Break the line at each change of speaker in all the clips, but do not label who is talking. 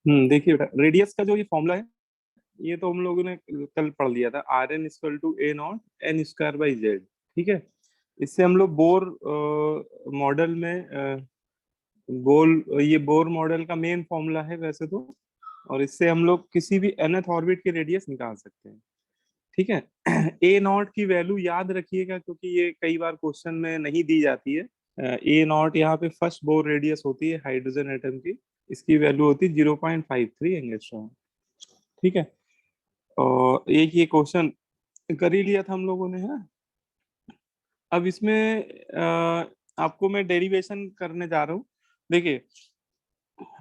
देखिए बेटा, रेडियस का जो ये फॉर्मूला है, ये तो हम लोगों ने कल पढ़ लिया था, r n equal to a naught n square by z. ठीक है। इससे हम लोग बोर मॉडल में ये बोर मॉडल का मेन फॉर्मूला है वैसे तो। और इससे हम लोग किसी भी nth ऑर्बिट की रेडियस निकाल सकते हैं। ठीक है। ए नॉट की वैल्यू याद रखिएगा, क्योंकि ये कई बार क्वेश्चन में नहीं दी जाती है। ए नॉट यहाँ पे फर्स्ट बोर रेडियस होती है हाइड्रोजन एटम की। इसकी वैल्यू होती है 0.53 एंगस्ट्रॉम। ठीक है। और एक ये क्वेश्चन कर ही लिया था हम लोगों ने, है। अब इसमें आपको मैं डेरिवेशन करने जा रहा हूँ। देखिए,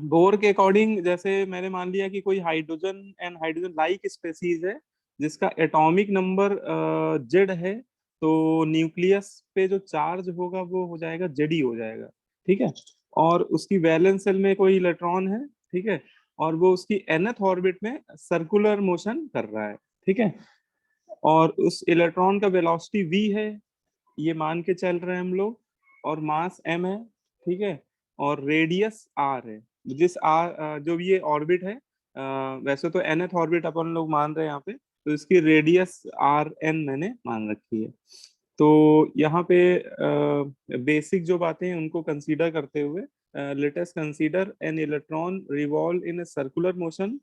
बोर के अकॉर्डिंग जैसे मैंने मान लिया कि कोई hydrogen and hydrogen like species है जिसका एटॉमिक नंबर जेड है, तो न्यूक्लियस पे जो चार्ज होगा वो हो जाएगा जेड ही हो जाएगा। ठीक है। और उसकी वैलेंस शेल में कोई इलेक्ट्रॉन है। ठीक है। और वो उसकी nth ऑर्बिट में सर्कुलर मोशन कर रहा है। ठीक है। और उस इलेक्ट्रॉन का वेलोसिटी v है, ये मान के चल रहे हैं हम लोग। और मास m है। ठीक है। और रेडियस r है। जिस r जो भी ये ऑर्बिट है, वैसे तो nth ऑर्बिट अपन लोग मान रहे हैं यहाँ पे, तो इसकी रेडियस आर एन मैंने मान रखी है। तो यहाँ पे बेसिक जो बातें हैं उनको कंसीडर करते हुए, let us consider an electron revolve in a circular motion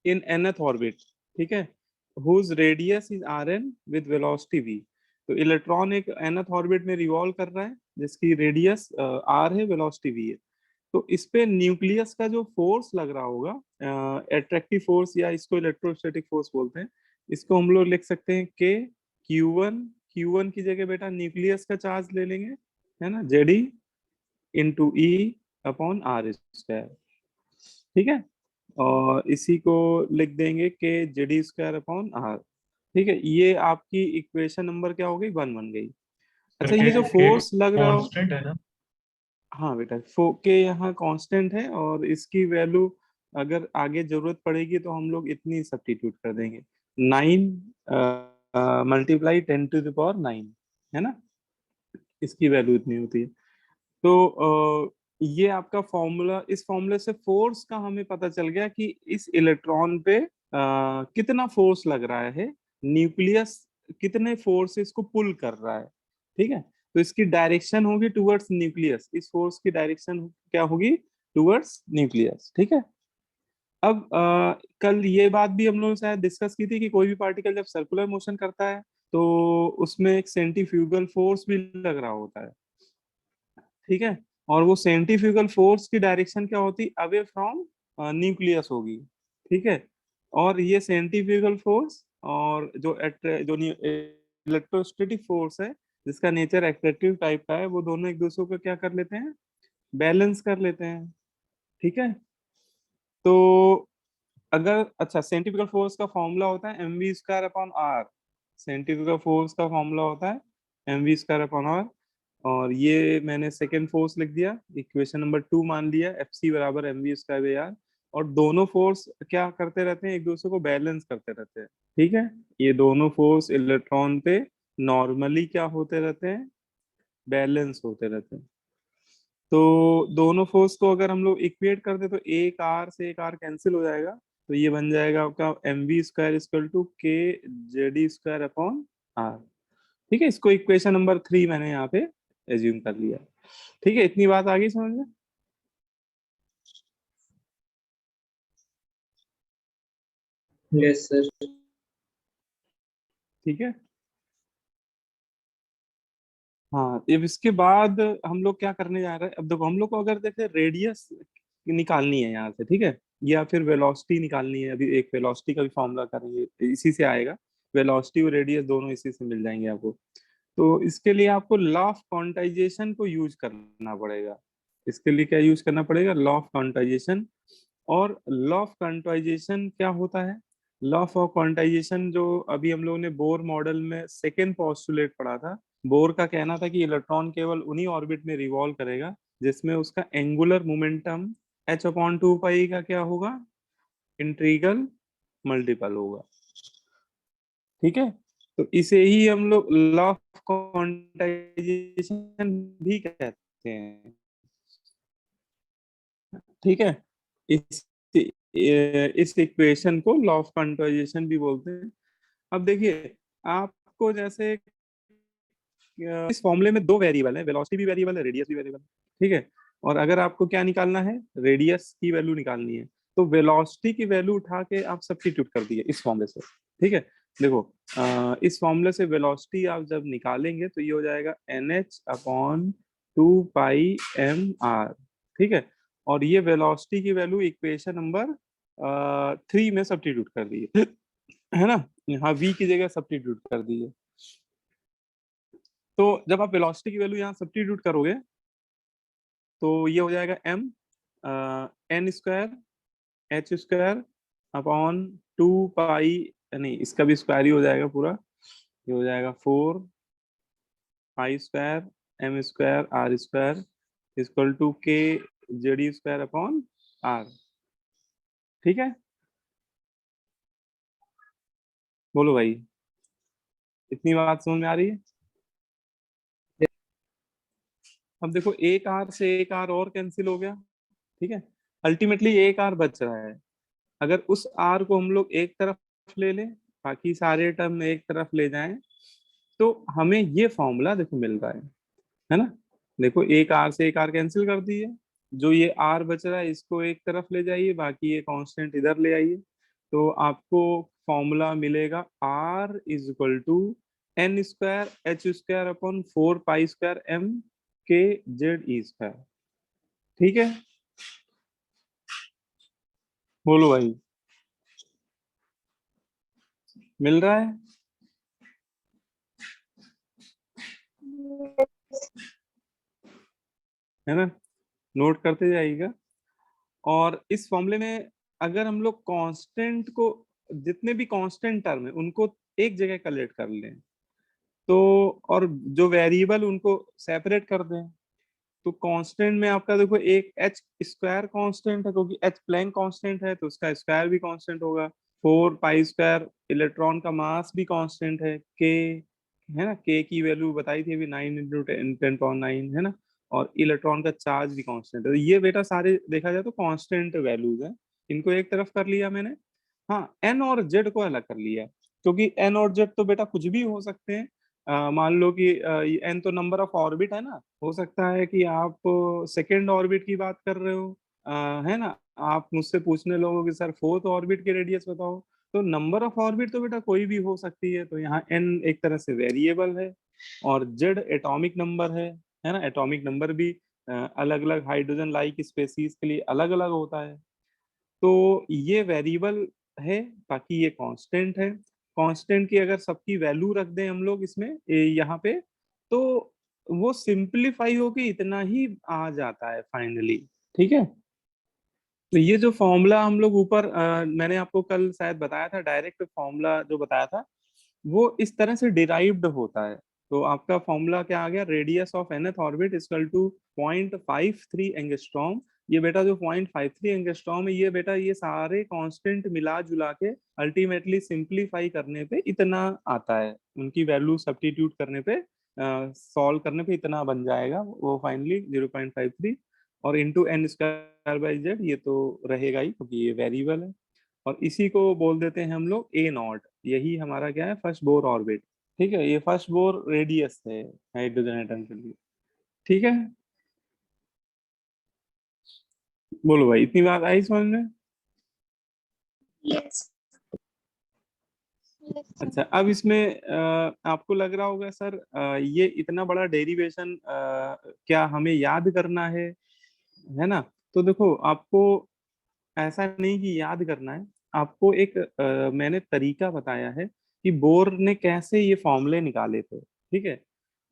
in nth orbit. ठीक है। Whose radius is r n with velocity v। तो इलेक्ट्रॉन एक nth ऑर्बिट में रिवॉल्व कर रहा है जिसकी रेडियस r है, वेलोसिटी v है। तो इस पे न्यूक्लियस का जो फोर्स लग रहा होगा, एट्रैक्टिव फोर्स या इसको इलेक्ट्रोस्टैटिक फोर्स बोलते हैं, इसको हम लोग लिख सकते हैं के Q1। Q1 की जगह बेटा न्यूक्लियस का चार्ज ले लेंगे, है ना, z e into e upon r square. ठीक है। और इसी को लिख देंगे के जेडी स्क्वायर अपॉन आर। ठीक है। ये आपकी इक्वेशन नंबर क्या हो गई, 1 बन गई।
सर
अच्छा,
के
ये जो
के
फोर्स लग रहा हो,
कांस्टेंट है ना?
हाँ बेटा, फो के यहाँ कांस्टेंट है, और इसकी वैल्यू अगर आगे जरूरत पड़ेगी तो हम लोग इतनी सब्स्टिट्यूट कर देंगे, 9 मल्टीप्लाई 10⁹ है ना। इसकी वैल्यू इतनी होती है। तो ये आपका फॉर्मूला, इस फॉर्मूले से फोर्स का हमें पता चल गया कि इस इलेक्ट्रॉन पे कितना फोर्स लग रहा है, न्यूक्लियस कितने फोर्सेस को पुल कर रहा है। ठीक है। तो इसकी डायरेक्शन होगी टुवर्ड्स न्यूक्लियस, इस फोर्स की डायरेक्शन क्या होगी, टुवर्ड्स न्यूक्लियस। ठीक है। अब कल ये बात भी हम लोग शायद डिस्कस की थी कि कोई भी पार्टिकल जब सर्कुलर मोशन करता है तो उसमें एक सेंट्रीफ्यूगल फोर्स भी लग रहा होता है। ठीक है। और वो सेंट्रीफ्यूगल फोर्स की डायरेक्शन क्या होती, अवे फ्रॉम न्यूक्लियस होगी। ठीक है। और ये सेंट्रीफ्यूगल फोर्स और जो इलेक्ट्रोस्टैटिक फोर्स है जिसका नेचर एट्रैक्टिव टाइप का है, वो दोनों एक दूसरे को क्या कर लेते हैं, बैलेंस कर लेते हैं। ठीक है। तो अगर, अच्छा, सेंट्रीफ्यूगल फोर्स का फॉर्मूला होता है m v square upon r. Centrifugal force का फॉर्मूला होता है m v square upon r. और ये मैंने सेकेंड फोर्स लिख दिया, इक्वेशन नंबर 2 मान लिया, एफ सी बराबर m v square by r. और दोनों फोर्स क्या करते रहते हैं, एक दूसरे को बैलेंस करते रहते हैं। ठीक है। ये दोनों फोर्स इलेक्ट्रॉन पे नॉर्मली क्या होते रहते हैं, बैलेंस होते रहते हैं। तो दोनों फोर्स को अगर हम लोग इक्वेट कर दे तो एक आर से एक आर कैंसिल हो जाएगा। तो ये बन जाएगा आपका m v square equal to k z e square upon r. ठीक है। इसको इक्वेशन नंबर 3 मैंने यहाँ पे एज्यूम कर लिया। ठीक है। इतनी बात आ गई समझ में।
Yes sir.
ठीक है। हाँ, अब इसके बाद हम लोग क्या करने जा रहे हैं, अब देखो हम लोग को अगर देखे रेडियस निकालनी है यहाँ से, ठीक है, या फिर वेलोसिटी निकालनी है, अभी एक वेलोसिटी का भी फॉर्मूला करेंगे, इसी से आएगा। वेलोसिटी और रेडियस दोनों इसी से मिल जाएंगे आपको। तो इसके लिए आपको लॉ ऑफ क्वांटाइजेशन को यूज करना पड़ेगा। इसके लिए क्या यूज करना पड़ेगा, लॉ ऑफ क्वांटाइजेशन। और लॉ ऑफ क्वांटाइजेशन क्या होता है, लॉ ऑफ क्वांटाइजेशन जो अभी हम लोगों ने बोर मॉडल में सेकेंड पोस्टुलेट पढ़ा था। बोर का कहना था कि इलेक्ट्रॉन केवल उन्हीं ऑर्बिट में रिवॉल्व करेगा जिसमें उसका एंगुलर मोमेंटम h/2 का क्या होगा, इंट्रीगल मल्टीपल होगा। ठीक है। तो इसे ही हम लोग लॉ ऑफ क्वांटाइजेशन भी कहते हैं। ठीक है। इस इक्वेशन को लॉ ऑफ क्वांटाइजेशन भी बोलते हैं। अब देखिए, आपको जैसे इस फॉर्मूले में दो वेरिएबल है, वेलोसिटी भी वेरिएबल है, रेडियस भी वेरिएबल है, ठीक है। और अगर आपको क्या निकालना है, रेडियस की वैल्यू निकालनी है, तो वेलोसिटी की वैल्यू उठा के आप सब्स्टिट्यूट कर दिए इस फॉर्मूले से, ठीक है। देखो, इस फॉर्मूले से वेलोसिटी आप जब निकालेंगे तो ये हो जाएगा NH अपॉन 2πm/r, ठीक है। और ये वेलोसिटी की वैल्यू इक्वेशन नंबर 3 में सब्स्टिट्यूट कर दी है ना, यहाँ v की जगह सब्स्टिट्यूट कर दीजिए। तो जब आप वेलोसिटी की वैल्यू यहाँ सब्स्टिट्यूट करोगे तो ये हो जाएगा m n² h² अपॉन 2π, नहीं इसका भी स्क्वायर ही हो जाएगा पूरा, ये हो जाएगा 4π² m² r² equal to k z² upon r, ठीक है। बोलो भाई, इतनी बात समझ में आ रही है? अब देखो, एक r से एक r और कैंसिल हो गया, ठीक है। अल्टीमेटली एक r बच रहा है। अगर उस r को हम लोग एक तरफ ले लें, बाकी सारे टर्म एक तरफ ले जाएं, तो हमें ये फॉर्मूला देखो मिल रहा है ना। देखो, एक r से एक r कैंसिल कर दिए, जो ये r बच रहा है इसको एक तरफ ले जाइए, बाकी ये कांस्टेंट इधर ले आइए, तो आपको फॉर्मूला मिलेगा r is equal to n² h² upon 4π² m k z² ठीक है। बोलो भाई, मिल रहा है? है ना, नोट करते जाइएगा। और इस फॉर्मूले में अगर हम लोग कांस्टेंट को, जितने भी कांस्टेंट टर्म है उनको एक जगह कलेक्ट कर लें, तो और जो वेरिएबल उनको सेपरेट कर दें, तो कांस्टेंट में आपका देखो एक h² कांस्टेंट है, क्योंकि h प्लैंक कांस्टेंट है तो उसका स्क्वायर भी कांस्टेंट होगा। 4π², इलेक्ट्रॉन का मास भी कांस्टेंट है, k है ना, k की वैल्यू बताई थी अभी 9 × 10⁹ है ना। और इलेक्ट्रॉन का चार्ज भी कांस्टेंट है। तो ये बेटा सारे देखा जाए तो कांस्टेंट वैल्यूज है, इनको एक तरफ कर लिया मैंने। हाँ, n और z को अलग कर लिया, क्योंकि n और z तो बेटा कुछ भी हो सकते हैं। मान लो कि n तो नंबर ऑफ ऑर्बिट है ना, हो सकता है कि आप सेकेंड ऑर्बिट की बात कर रहे हो, है ना। आप मुझसे पूछने लगोगे कि सर फोर्थ ऑर्बिट के रेडियस बताओ, तो नंबर ऑफ ऑर्बिट तो बेटा कोई भी हो सकती है। तो यहाँ n एक तरह से वेरिएबल है, और z एटॉमिक नंबर है ना। एटॉमिक नंबर भी अलग अलग हाइड्रोजन लाइक स्पेसीज के लिए अलग अलग होता है। तो ये वेरिएबल है, बाकी ये कांस्टेंट है। कांस्टेंट की अगर सबकी वैल्यू रख दें हम लोग इसमें यहाँ पे, तो वो सिंपलीफाई होके इतना ही आ जाता है फाइनली, ठीक है। तो ये जो फॉर्मूला हम लोग ऊपर मैंने आपको कल शायद बताया था, डायरेक्ट फॉर्मूला जो बताया था, वो इस तरह से डिराइव्ड होता है। तो आपका फॉर्मूला क्या आ गया, radius of nth orbit equal to 0.53 angstrom. ये बेटा जो 0.53 एंगस्ट्रॉम है, ये बेटा ये सारे कांस्टेंट मिला जुला के अल्टीमेटली सिंप्लीफाई करने पे इतना आता है, उनकी वैल्यू सब्स्टिट्यूट करने पे, सॉल्व करने पे इतना बन जाएगा वो फाइनली 0.53। और इंटू n² ये तो रहेगा ही क्योंकि ये वेरिएबल है। और इसी को बोल देते हैं हम लोग A0। यही हमारा क्या है, फर्स्ट बोर ऑर्बिट, ठीक है। ये फर्स्ट बोर रेडियस है हाइड्रोजन एटम के लिए, ठीक है। बोलो भाई, इतनी बात आई समझ में?
यस।
अच्छा, अब इसमें आपको लग रहा होगा सर ये इतना बड़ा डेरिवेशन क्या हमें याद करना है ना। तो देखो, आपको ऐसा नहीं कि याद करना है, आपको एक मैंने तरीका बताया है कि बोर ने कैसे ये फॉर्मूले निकाले थे, ठीक है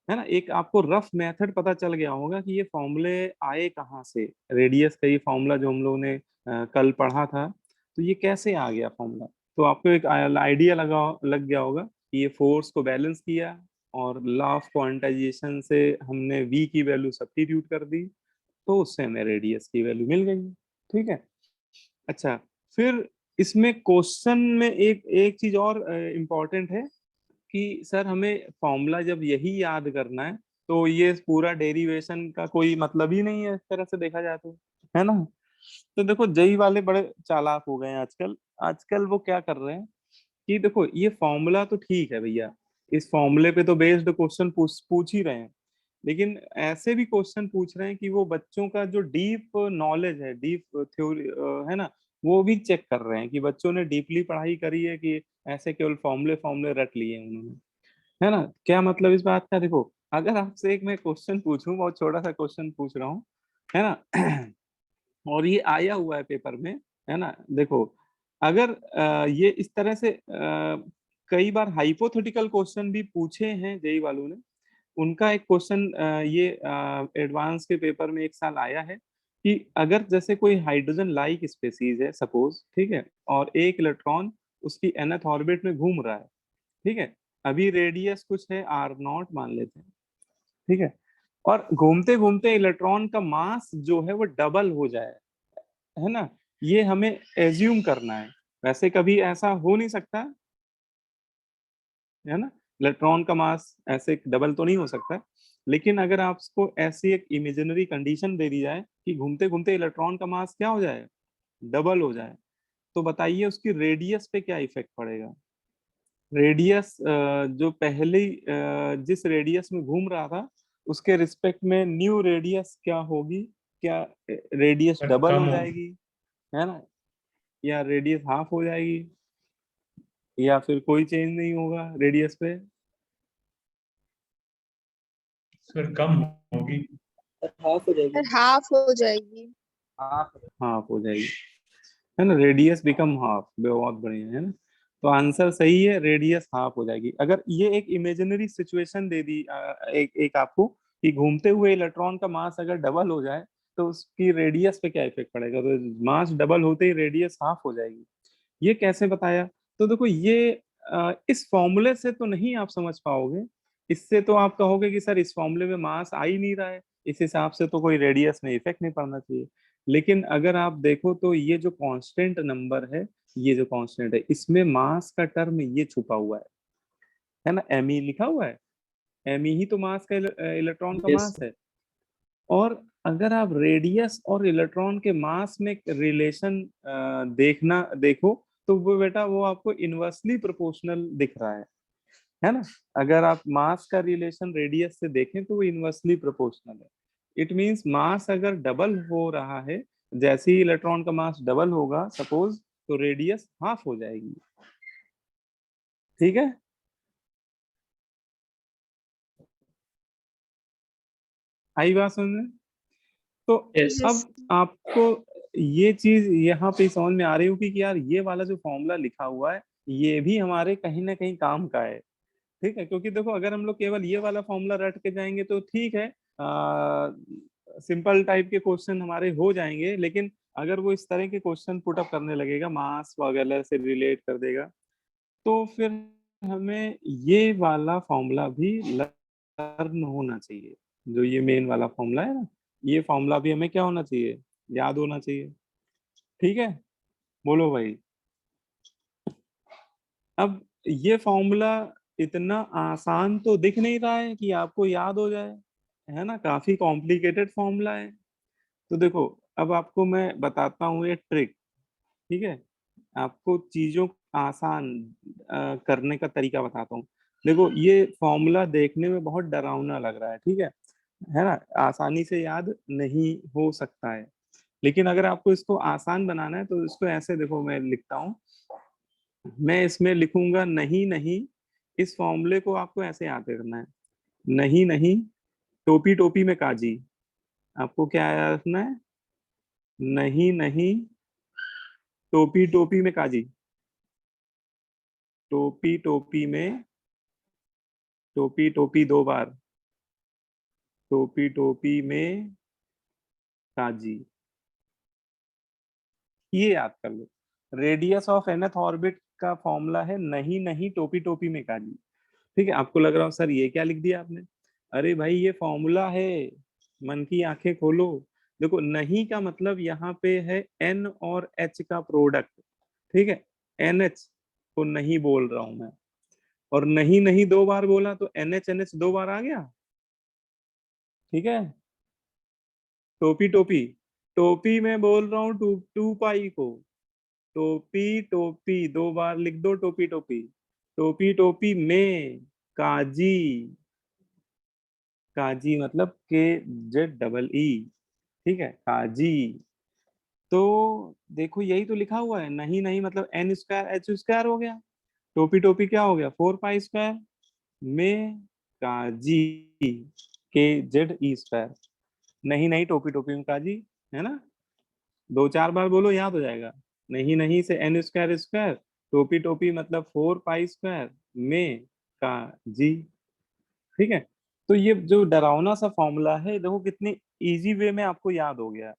ना। एक आपको रफ मेथड पता चल गया होगा कि ये फॉर्मूले आए कहाँ से, रेडियस का ये फॉर्मूला जो हम लोगों ने कल पढ़ा था, तो ये कैसे आ गया फॉर्मूला। तो आपको एक आइडिया लग गया होगा कि ये फोर्स को बैलेंस किया, और लॉ ऑफ क्वांटाइजेशन से हमने v की वैल्यू सब्स्टिट्यूट कर दी, तो उससे हमें रेडियस की वैल्यू मिल गई, ठीक है। अच्छा, फिर इसमें क्वेश्चन में एक एक चीज और इम्पोर्टेंट है कि सर हमें फॉर्मूला जब यही याद करना है, तो ये पूरा डेरिवेशन का कोई मतलब ही नहीं है, इस तरह से देखा जाए तो, है ना। तो देखो जेई वाले बड़े चालाक हो गए हैं आजकल। आजकल वो क्या कर रहे हैं कि देखो ये फॉर्मूला तो ठीक है भैया, इस फॉर्मूले पे तो बेस्ड क्वेश्चन पूछ ही रहे हैं, लेकिन ऐसे भी क्वेश्चन पूछ रहे हैं कि वो बच्चों का जो डीप नॉलेज है, डीप थ्योरी है ना, वो भी चेक कर रहे हैं कि बच्चों ने डीपली पढ़ाई करी है कि ऐसे केवल फॉर्मूले फॉर्मूले रट लिए हैं उन्होंने, है ना। क्या मतलब इस बात का, देखो अगर आपसे एक मैं क्वेश्चन पूछूं, बहुत छोटा सा क्वेश्चन पूछ रहा हूँ, है ना, और ये आया हुआ है पेपर में, है ना, देखो अगर ये इस तरह से कई बार हाइपोथेटिकल क्वेश्चन भी पूछे हैं जेई वालों ने। उनका एक क्वेश्चन ये एडवांस के पेपर में एक साल आया है कि अगर जैसे कोई हाइड्रोजन लाइक स्पेसीज है सपोज, ठीक है, और एक इलेक्ट्रॉन उसकी nth ऑर्बिट में घूम रहा है, ठीक है, अभी रेडियस कुछ है r0 मान लेते हैं, ठीक है, और घूमते घूमते इलेक्ट्रॉन का मास जो है वो डबल हो जाए, है ना, ये हमें एज्यूम करना है। वैसे कभी ऐसा हो नहीं सकता, है ना, इलेक्ट्रॉन का मास ऐसे डबल तो नहीं हो सकता, लेकिन अगर आपको ऐसी एक इमेजिनरी कंडीशन दे दी जाए कि घूमते घूमते इलेक्ट्रॉन का मास क्या हो जाए, डबल हो जाए, तो बताइए उसकी रेडियस पे क्या इफेक्ट पड़ेगा। रेडियस जो पहले जिस रेडियस में घूम रहा था उसके रिस्पेक्ट में न्यू रेडियस क्या होगी, क्या रेडियस डबल
कम
हो
हो।
जाएगी, है ना, या रेडियस हाफ हो जाएगी, या फिर कोई चेंज नहीं होगा रेडियस पे।
सर कम होगी।
हाफ हो जाएगी।
हाफ हो जाएगी।
हाफ हो जाएगी, है ना, रेडियस बिकम हाफ, बहुत बढ़िया, है ना। तो आंसर सही है, रेडियस हाफ हो जाएगी। अगर ये एक इमेजिनरी सिचुएशन दे दी एक आपको कि घूमते हुए इलेक्ट्रॉन का मास अगर डबल हो जाए तो उसकी रेडियस पे क्या इफेक्ट पड़ेगा, तो मास डबल होते ही रेडियस हाफ हो जाएगी। ये कैसे बताया, तो देखो ये इस फॉर्मूले से तो नहीं आप समझ पाओगे, इससे तो आप कहोगे कि सर इस फॉर्मूले में मास आ ही नहीं रहा है, इस हिसाब से तो कोई रेडियस में इफेक्ट नहीं पड़ना चाहिए। लेकिन अगर आप देखो तो ये जो कांस्टेंट नंबर है, ये जो कांस्टेंट है इसमें मास का टर्म ये छुपा हुआ है ना, एम लिखा हुआ है, एम ही तो मास का इलेक्ट्रॉन का
यस
मास है। और अगर आप रेडियस और इलेक्ट्रॉन के मास में रिलेशन देखो तो वो बेटा वो आपको इनवर्सली प्रोपोर्शनल दिख रहा है ना। अगर आप मास का रिलेशन रेडियस से देखें तो वो इनवर्सली प्रोपोर्शनल है। इट मींस मास अगर डबल हो रहा है, जैसे ही इलेक्ट्रॉन का मास डबल होगा सपोज, तो रेडियस हाफ हो जाएगी, ठीक है। आई बात समझ। तो
यस
यस।
अब आपको ये चीज यहाँ पे समझ में आ रही होगी कि यार ये वाला जो फॉर्मूला लिखा हुआ है ये भी हमारे कहीं ना कहीं काम का है, ठीक है। क्योंकि देखो अगर हम लोग केवल ये वाला फॉर्मूला रट के जाएंगे तो ठीक है, सिंपल टाइप के क्वेश्चन हमारे हो जाएंगे, लेकिन अगर वो इस तरह के क्वेश्चन पुट अप करने लगेगा, मास वगैरह से रिलेट कर देगा, तो फिर हमें ये वाला फॉर्मूला भी लर्न होना चाहिए। जो ये मेन वाला फॉर्मूला है ना, ये फॉर्मूला भी हमें क्या होना चाहिए, याद होना चाहिए, ठीक है। बोलो भाई। अब ये फॉर्मूला इतना आसान तो दिख नहीं रहा है कि आपको याद हो जाए, है ना, काफी कॉम्प्लिकेटेड फॉर्मूला है। तो देखो अब आपको मैं बताता हूँ एक ट्रिक, ठीक है, आपको चीजों को आसान करने का तरीका बताता हूँ। देखो ये फॉर्मूला देखने में बहुत डरावना लग रहा है ना, आसानी से याद नहीं हो सकता है, लेकिन अगर आपको इसको आसान बनाना है तो इसको ऐसे देखो, मैं लिखता हूँ, मैं इसमें लिखूंगा नहीं नहीं, इस फॉर्मूले को आपको ऐसे याद करना है, नहीं नहीं टोपी टोपी में काजी। आपको क्या याद रखना है, नहीं नहीं टोपी टोपी में काजी, टोपी टोपी में, टोपी टोपी दो बार, टोपी टोपी में काजी, ये याद कर लो। रेडियस ऑफ nth ऑर्बिट का फॉर्मूला है नहीं नहीं टोपी टोपी में काजी, ठीक है। आपको लग रहा हो सर ये क्या लिख दिया आपने, अरे भाई ये फॉर्मूला है, मन की आंखें खोलो। देखो नहीं का मतलब यहाँ पे है n और h का प्रोडक्ट, ठीक है, NH को नहीं बोल रहा हूं मैं, और नहीं नहीं दो बार बोला तो NH दो बार आ गया, ठीक है, टोपी टोपी, टोपी में बोल रहा हूँ 2 पाई को। टोपी टोपी 2 बार लिख दो, टोपी टोपी। टोपी टोपी में काजी, काजी मतलब KZEE, ठीक है, काजी। तो देखो यही तो लिखा हुआ है, नहीं नहीं मतलब N स्क्वायर H स्क्वायर हो गया, टोपी टोपी क्या हो गया 4 पाई स्क्वायर में काजी KZE स्क्वायर। नहीं नहीं टोपी टोपी में काजी, है ना? 2-4 बार बोलो याद हो जाएगा। नहीं नहीं से N स्क्वायर स्क्वायर, टोपी टोपी मतलब 4 पाई स्क्वायर में काजी, ठीक है। तो ये जो डरावना सा फॉर्मूला है, देखो कितनी इजी वे में आपको याद हो गया,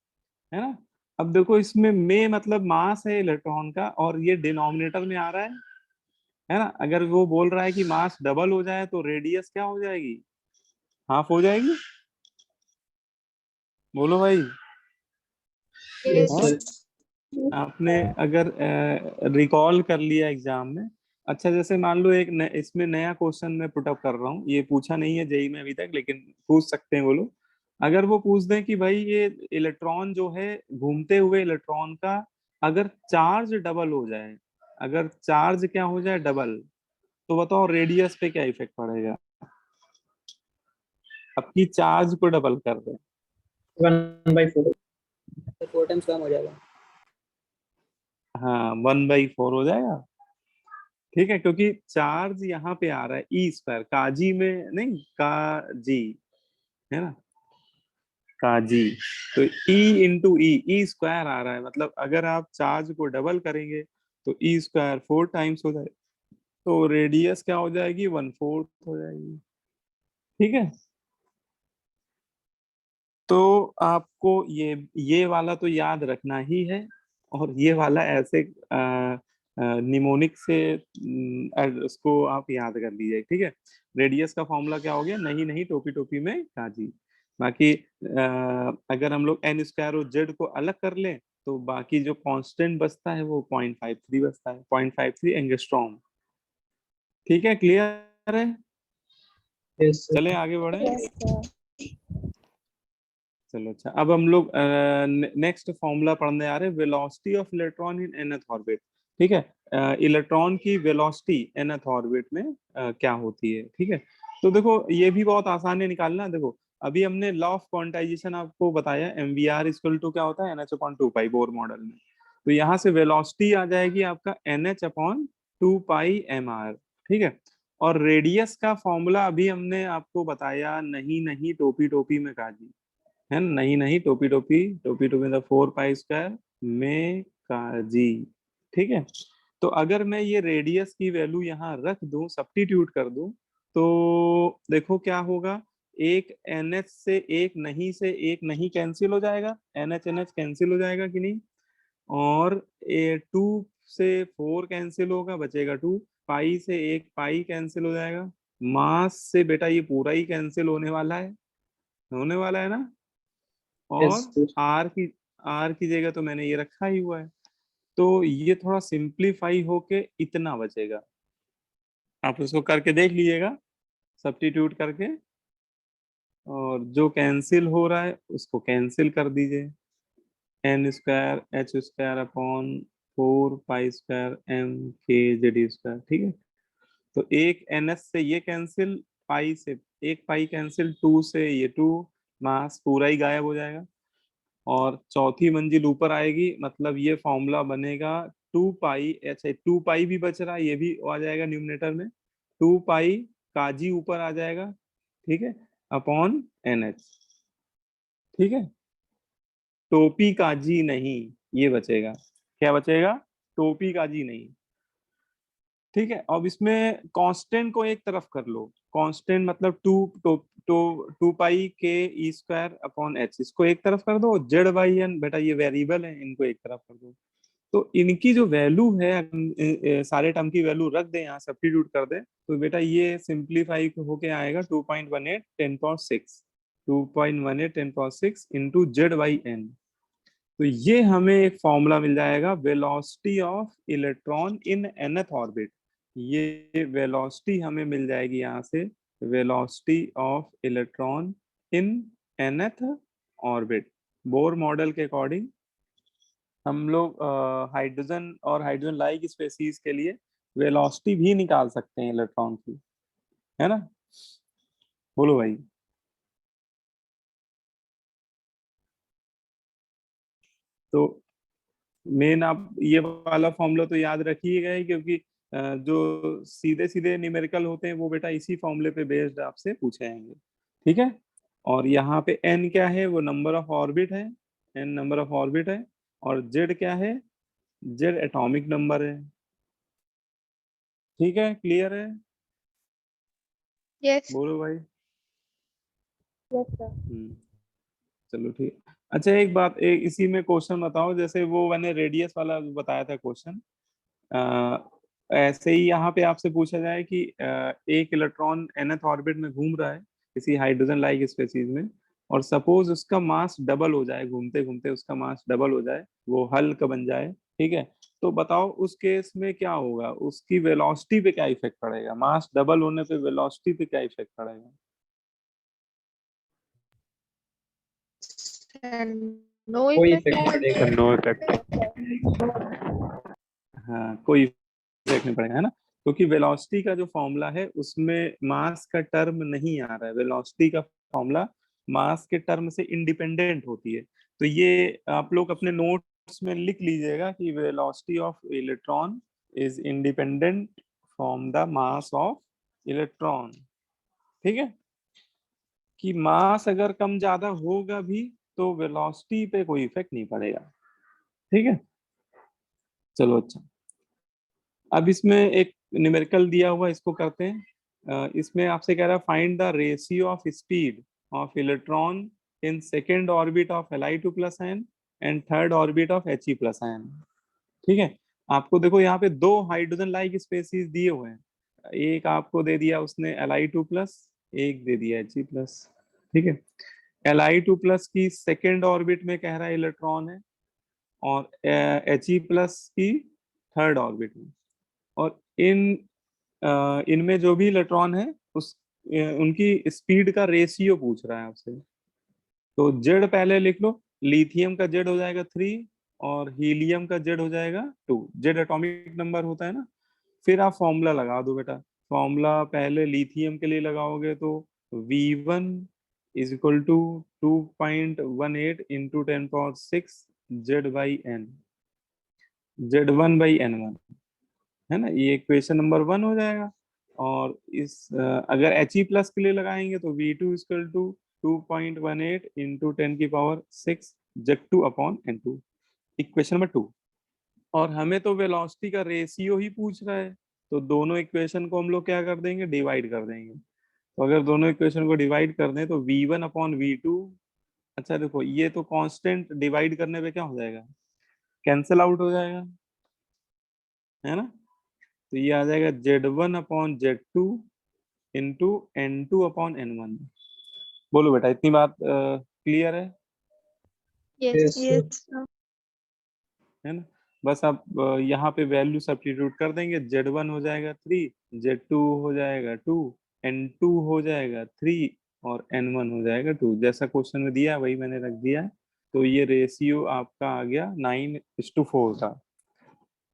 है ना? अब देखो इसमें में मतलब मास है इलेक्ट्रॉन का, और ये डिनोमिनेटर में आ रहा है ना? अगर वो बोल रहा है कि मास डबल हो जाए तो रेडियस क्या हो जाएगी, हाफ हो जाएगी। बोलो भाई।
यस
हाँ?
सर।
आपने अगर रिकॉल कर लिया एग्जाम में, अच्छा जैसे मान लो एक इसमें नया क्वेश्चन मैं पुटअप कर रहा हूँ, ये पूछा नहीं है जेई में अभी तक, लेकिन पूछ सकते हैं वो लोग। अगर वो पूछ दें कि भाई ये इलेक्ट्रॉन जो है, घूमते हुए इलेक्ट्रॉन का अगर चार्ज डबल हो जाए, अगर चार्ज क्या हो जाए डबल, तो बताओ रेडियस पे क्या इफेक्ट पड़ेगा। अब की चार्ज को डबल कर दें,
1/4।
4 टाइम्स कम हो जाएगा।
हाँ 1/4 हो जाएगा, ठीक है, क्योंकि चार्ज यहाँ पे आ रहा है ई स्क्वायर, काजी में नहीं, काजी, है ना, काजी। तो ई स्क्वायर आ रहा है, मतलब अगर आप चार्ज को डबल करेंगे तो ई स्क्वायर 4 टाइम्स हो जाए, तो रेडियस क्या हो जाएगी 1/4 हो जाएगी, ठीक है। तो आपको ये वाला तो याद रखना ही है, और ये वाला ऐसे निमोनिक से उसको आप याद कर लीजिए, ठीक है। रेडियस का फॉर्मूला क्या हो गया, नहीं नहीं टोपी टोपी में काजी। बाकी अगर हम लोग एन स्क्वायर और जेड को अलग कर लें, तो बाकी जो कांस्टेंट बचता है वो 0.53 बचता है, 0.53 एंगस्ट्रॉम, ठीक है, क्लियर है।
Yes sir.
चलें आगे बढ़े।
Yes sir.
चलो अच्छा, अब हम लोग नेक्स्ट फॉर्मूला पढ़ने आ रहे हैं, velocity of electron in nth orbit, ठीक है। इलेक्ट्रॉन की वेलोसिटी nth ऑर्बिट में क्या होती है, ठीक है। तो देखो ये भी बहुत आसान है निकालना। देखो अभी हमने लॉ ऑफ क्वांटाइजेशन आपको बताया, MVR इक्वल टू क्या होता है NH/2 पाई बोर मॉडल में। तो यहाँ से वेलोसिटी आ जाएगी आपका NH/2 पाई mr, ठीक है। और रेडियस का फॉर्मूला अभी हमने आपको बताया, नहीं नहीं टोपी टोपी में काजी, है ना, नहीं नहीं टोपी टोपी, टोपी टोपी मतलब 4 पाई स्क्वायर में काजी, ठीक है। तो अगर मैं ये रेडियस की वैल्यू यहाँ रख दूं, सब्स्टिट्यूट कर दूं, तो देखो क्या होगा, एक NH से एक नहीं कैंसिल हो जाएगा, NH कैंसिल हो जाएगा कि नहीं, और 2 से 4 कैंसिल होगा, बचेगा 2, पाई से एक पाई कैंसिल हो जाएगा, मास से बेटा ये पूरा ही कैंसिल होने वाला है ना,
यस
और
सर।
आर की जगह तो मैंने ये रखा ही हुआ है, तो ये थोड़ा सिंप्लीफाई होके इतना बचेगा। आप उसको करके देख लीजिएगा, सब्स्टिट्यूट करके, और जो कैंसिल हो रहा है उसको कैंसिल कर दीजिए, N² H² /4 पाई² M KZD², ठीक है। तो एक NS से ये कैंसिल, पाई से एक पाई कैंसिल, 2 से ये 2, मास पूरा ही गायब हो जाएगा, और चौथी मंजिल ऊपर आएगी, मतलब ये फॉर्मूला बनेगा 2 पाई, अच्छा 2 पाई भी बच रहा है, ये भी आ जाएगा न्यूमरेटर में, 2 पाई काजी ऊपर आ जाएगा, ठीक है, अपॉन NH, ठीक है। टोपी काजी नहीं, ये बचेगा, क्या बचेगा, टोपी काजी नहीं, ठीक है। अब इसमें कांस्टेंट को एक तरफ कर लो, कांस्टेंट मतलब 2 पाई के E² /H, इसको एक तरफ कर दो, Z/N बेटा ये वेरिएबल है, इनको एक तरफ कर दो। तो इनकी जो वैल्यू है, सारे टर्म की वैल्यू रख दें यहाँ, सब्स्टिट्यूट कर दें, तो बेटा ये सिंप्लीफाई होके आएगा 2.18 10⁻6 इंटू Z/N। तो ये हमें एक फॉर्मूला मिल जाएगा, velocity of electron in nth orbit. ये वेलोसिटी हमें मिल जाएगी यहाँ से, velocity of electron in nth orbit, Bohr model के अकॉर्डिंग हम लोग हाइड्रोजन और हाइड्रोजन लाइक स्पेसीज के लिए वेलोसिटी भी निकाल सकते हैं इलेक्ट्रॉन की, है ना? बोलो भाई। तो मेन आप ये वाला फॉर्मूला तो याद रखिएगा ही, क्योंकि जो सीधे सीधे न्यूमेरिकल होते हैं वो बेटा इसी फॉर्मूले पे बेस्ड आपसे पूछे जाएंगे, ठीक है? और यहाँ पे n क्या है, वो नंबर ऑफ ऑर्बिट है, n नंबर ऑफ ऑर्बिट है, और z क्या है, z एटॉमिक नंबर है। ठीक है, क्लियर है?
यस
बोलो भाई।
Yes sir.
चलो ठीक। अच्छा एक बात, एक इसी में क्वेश्चन बताओ, जैसे वो मैंने रेडियस वाला बताया था क्वेश्चन, ऐसे ही यहाँ पे आपसे पूछा जाए कि एक इलेक्ट्रॉन nth ऑर्बिट में घूम रहा है किसी हाइड्रोजन लाइक स्पेसीज में, और सपोज उसका मास डबल हो जाए, घूमते घूमते उसका मास डबल हो जाए, वो हल्क बन जाए, ठीक है? तो बताओ उस केस में क्या होगा, उसकी वेलोसिटी पे क्या इफेक्ट पड़ेगा, मास डबल होने पे वेलोसिटी पे क्या इफेक्ट पड़ेगा?
नो
कोई
इफेक्ट।
इफेक्ट पड़ेगा।
No effect. हाँ, कोई इफेक्ट नहीं पड़ेगा, है ना? क्योंकि वेलोसिटी का जो फॉर्मूला है उसमें मास का टर्म नहीं आ रहा है, वेलोसिटी का फॉर्मूला मास के टर्म से इंडिपेंडेंट होती है। तो ये आप लोग अपने नोट्स में लिख लीजिएगा कि velocity of electron is independent from the mass of electron, ठीक है? कि मास अगर कम ज्यादा होगा भी तो वेलोसिटी पे कोई इफेक्ट नहीं पड़ेगा, ठीक है? चलो अच्छा, अब इसमें एक न्यूमेरिकल दिया हुआ, इसको करते हैं। इसमें आपसे कह रहा है find the ratio of speed of electron in second orbit of Li2+n and third orbit of He+n, ठीक है? आपको देखो यहाँ पे दो हाइड्रोजन लाइक स्पेसीज दिए हुए हैं, एक आपको दे दिया उसने Li2+, एक दे दिया He+, ठीक है? Li2+ की सेकेंड ऑर्बिट में कह रहा है इलेक्ट्रॉन है, और He+ की थर्ड ऑर्बिट में, और इनमें जो भी इलेक्ट्रॉन है उस उनकी स्पीड का रेशियो पूछ रहा है आपसे। तो जेड पहले लिख लो, लिथियम का जेड हो जाएगा 3 और हीलियम का जेड हो जाएगा 2, जेड एटॉमिक नंबर होता है ना। फिर आप फॉर्मूला लगा दो बेटा, फॉर्मूला पहले लिथियम के लिए लगाओगे तो V1 is equal to 2.18 into 10⁻6 Z/n, Z1/n1, है ना? ये इक्वेशन नंबर 1 हो जाएगा। और इस अगर He+ के लिए लगाएंगे तो V2 equal to 2.18 into 10⁻6 Z2/n2, equation number 2। और हमें तो वेलोसिटी का रेशियो ही पूछ रहा है, तो दोनों इक्वेशन को हम लोग क्या कर देंगे, डिवाइड कर देंगे। तो अगर दोनों इक्वेशन को डिवाइड कर दें तो V1/V2, अच्छा देखो ये तो कांस्टेंट डिवाइड करने पे क्या हो जाएगा, कैंसिल आउट हो जाएगा, है ना? तो ये आ जाएगा Z1/Z2 इंटू N2/N1। बोलो बेटा, इतनी बात क्लियर है?
यस
Yes,
यस
है ना? बस आप यहाँ पे वैल्यू सब्स्टिट्यूट कर देंगे, Z1 हो जाएगा 3, Z2 हो जाएगा 2, N2 हो जाएगा 3, और N1 हो जाएगा 2, जैसा क्वेश्चन में दिया वही मैंने रख दिया है। तो ये रेशियो आपका आ गया 9:4 का,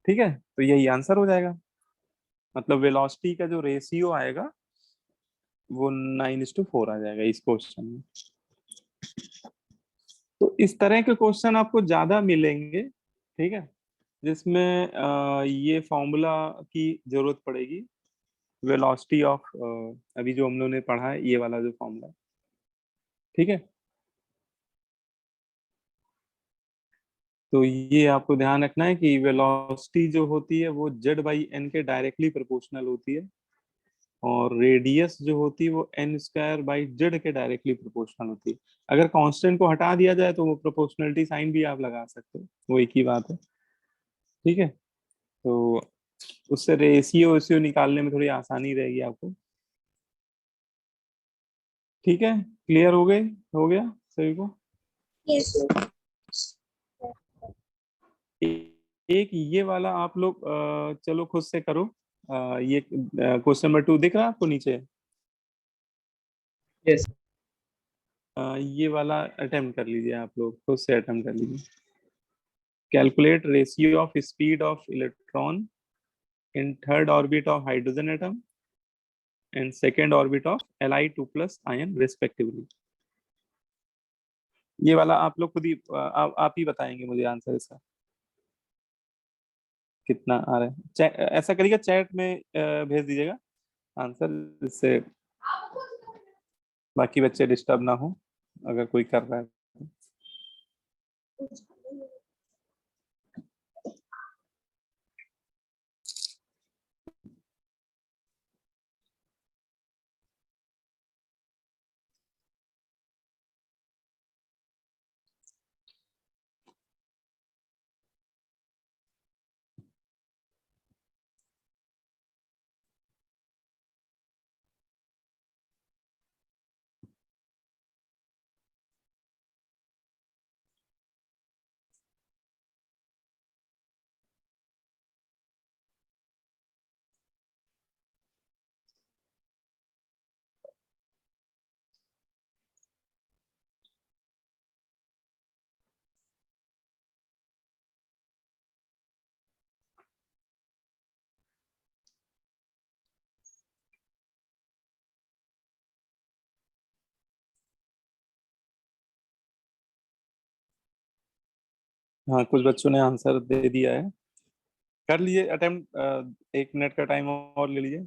ठीक है? तो यही आंसर हो जाएगा, मतलब वेलोसिटी का जो रेशियो आएगा वो 9:4 आ जाएगा इस क्वेश्चन में। तो इस तरह के क्वेश्चन आपको ज्यादा मिलेंगे, ठीक है, जिसमें ये फॉर्मूला की जरूरत पड़ेगी, वेलोसिटी ऑफ, अभी जो हम लोगों ने पढ़ा है ये वाला जो फॉर्मूला, ठीक है? तो ये आपको ध्यान रखना है कि वेलोसिटी जो होती है वो Z/n के डायरेक्टली प्रोपोर्शनल होती है, और रेडियस जो होती है वो n²/z के डायरेक्टली प्रोपोर्शनल होती है। अगर कांस्टेंट को हटा दिया जाए तो वो प्रोपोर्शनलिटी साइन भी आप लगा सकते हो, वो एक ही बात है, ठीक है? तो उससे रेशियो वेशियो निकालने में थोड़ी आसानी रहेगी आपको, ठीक है? क्लियर हो गए, हो गया सभी को?
यस
एक ये वाला आप लोग चलो खुद से करो, ये क्वेश्चन नंबर 2 दिख रहा है आपको नीचे?
yes,
ये वाला अटेम्प्ट कर लीजिए, आप लोग खुद से अटेम्प्ट कर लीजिए। Calculate ratio of speed of electron in third orbit of hydrogen atom and second orbit of Li2+ ion respectively. ये वाला आप लोग खुद ही आप ही बताएंगे मुझे आंसर इसका कितना आ रहा है। ऐसा करिएगा, चैट में भेज दीजिएगा आंसर, जिससे बाकी बच्चे डिस्टर्ब ना हो अगर कोई कर रहा है। हाँ, कुछ बच्चों ने आंसर दे दिया है। कर लीजिए अटेम्प्ट, 1 मिनट का टाइम और ले लीजिए।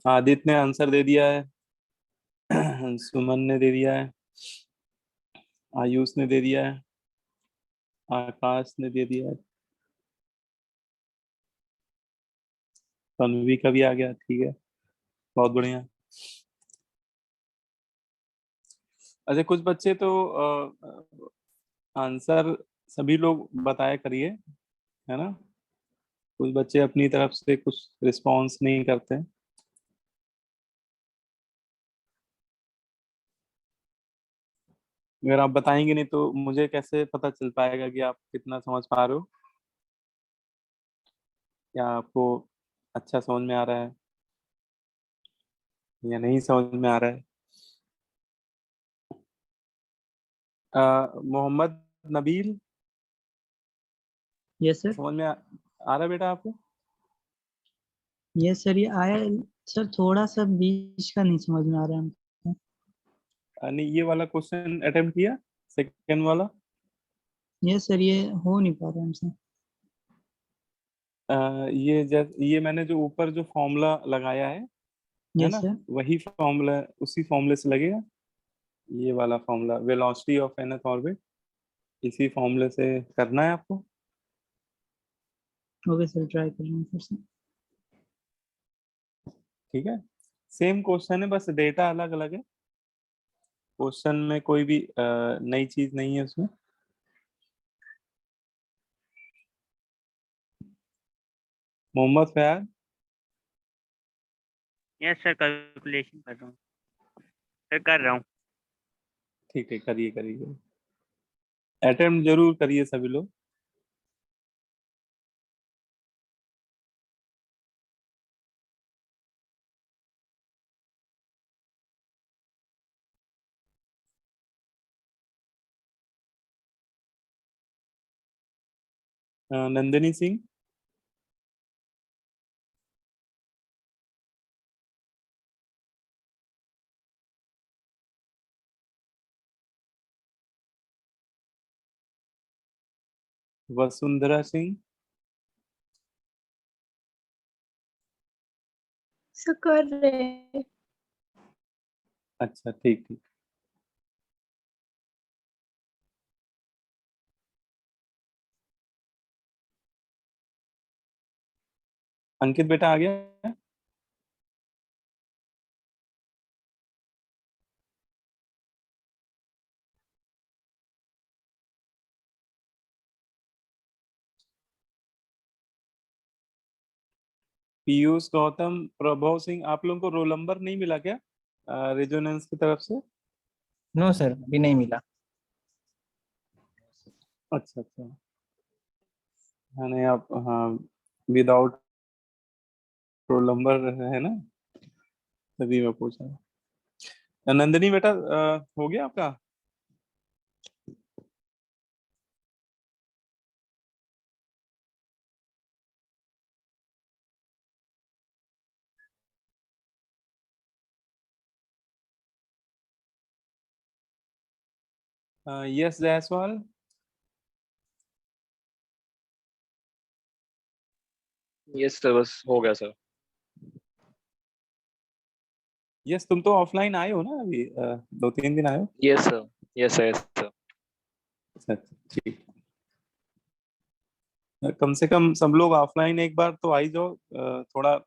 आदित्य ने आंसर दे दिया है, सुमन ने दे दिया है, आयुष ने दे दिया है, आकाश ने दे दिया है, तन्वी का भी आ गया, ठीक है, बहुत बढ़िया। अच्छा, कुछ बच्चे तो आंसर सभी लोग बताया करिए, है ना। कुछ बच्चे अपनी तरफ से कुछ रिस्पॉन्स नहीं करते। अगर आप बताएंगे नहीं तो मुझे कैसे पता चल पाएगा कि आप कितना समझ पा रहे हो, या आपको अच्छा समझ में आ रहा है या नहीं समझ में आ रहा है। Mohammed Nabeel,
yes sir.
समझ में आ रहा है बेटा आपको?
यस सर, ये आया सर, थोड़ा सा बीच का नहीं समझ में आ रहा है हमको।
नहीं, ये वाला क्वेश्चन अटेम्प्ट किया, सेकंड वाला।
यस सर, ये हो नहीं पा रहा है हमसे।
ये मैंने जो ऊपर जो फॉर्मूला लगाया है
यस
ना,
सर।
वही फॉर्मूला, उसी फॉर्मूले से लगेगा। ये वाला formula, velocity of nth orbit, इसी फॉर्मूले से करना है आपको।
ओके सर, ट्राई कर रहे हैं फिर से।
ठीक है, सेम क्वेश्चन है, बस डेटा अलग अलग है। क्वेश्चन में कोई भी नई चीज नहीं है उसमें। Mohammed Fayaz.
Yes sir, calculation कर रहा हूँ सर, कर रहा हूँ।
ठीक है, करिए करिए, अटेम्प्ट जरूर करिए सभी लोग। नंदिनी सिंह। वसुंधरा सिंह।
सर कर रहे हैं।
अच्छा ठीक ठीक। अंकित बेटा आ गया? पीयूष, गौतम, प्रभव सिंह, आप लोगों को रोल नंबर नहीं मिला क्या रेजोनेंस की तरफ से?
नो सर, अभी नहीं मिला।
अच्छा अच्छा। हाँ नहीं आप, हाँ विदाउट रोल नंबर है ना, तभी मैं पूछ रहा हूँ। नंदिनी बेटा हो गया आपका? यस जायसवाल।
यस सर, बस हो गया सर।
यस तुम तो ऑफलाइन आए हो ना अभी, 2-3 दिन आए हो?
Yes sir, yes sir, yes sir.
अच्छा अच्छा, ठीक। कम से कम सब लोग ऑफलाइन एक बार तो आई जाओ, थोड़ा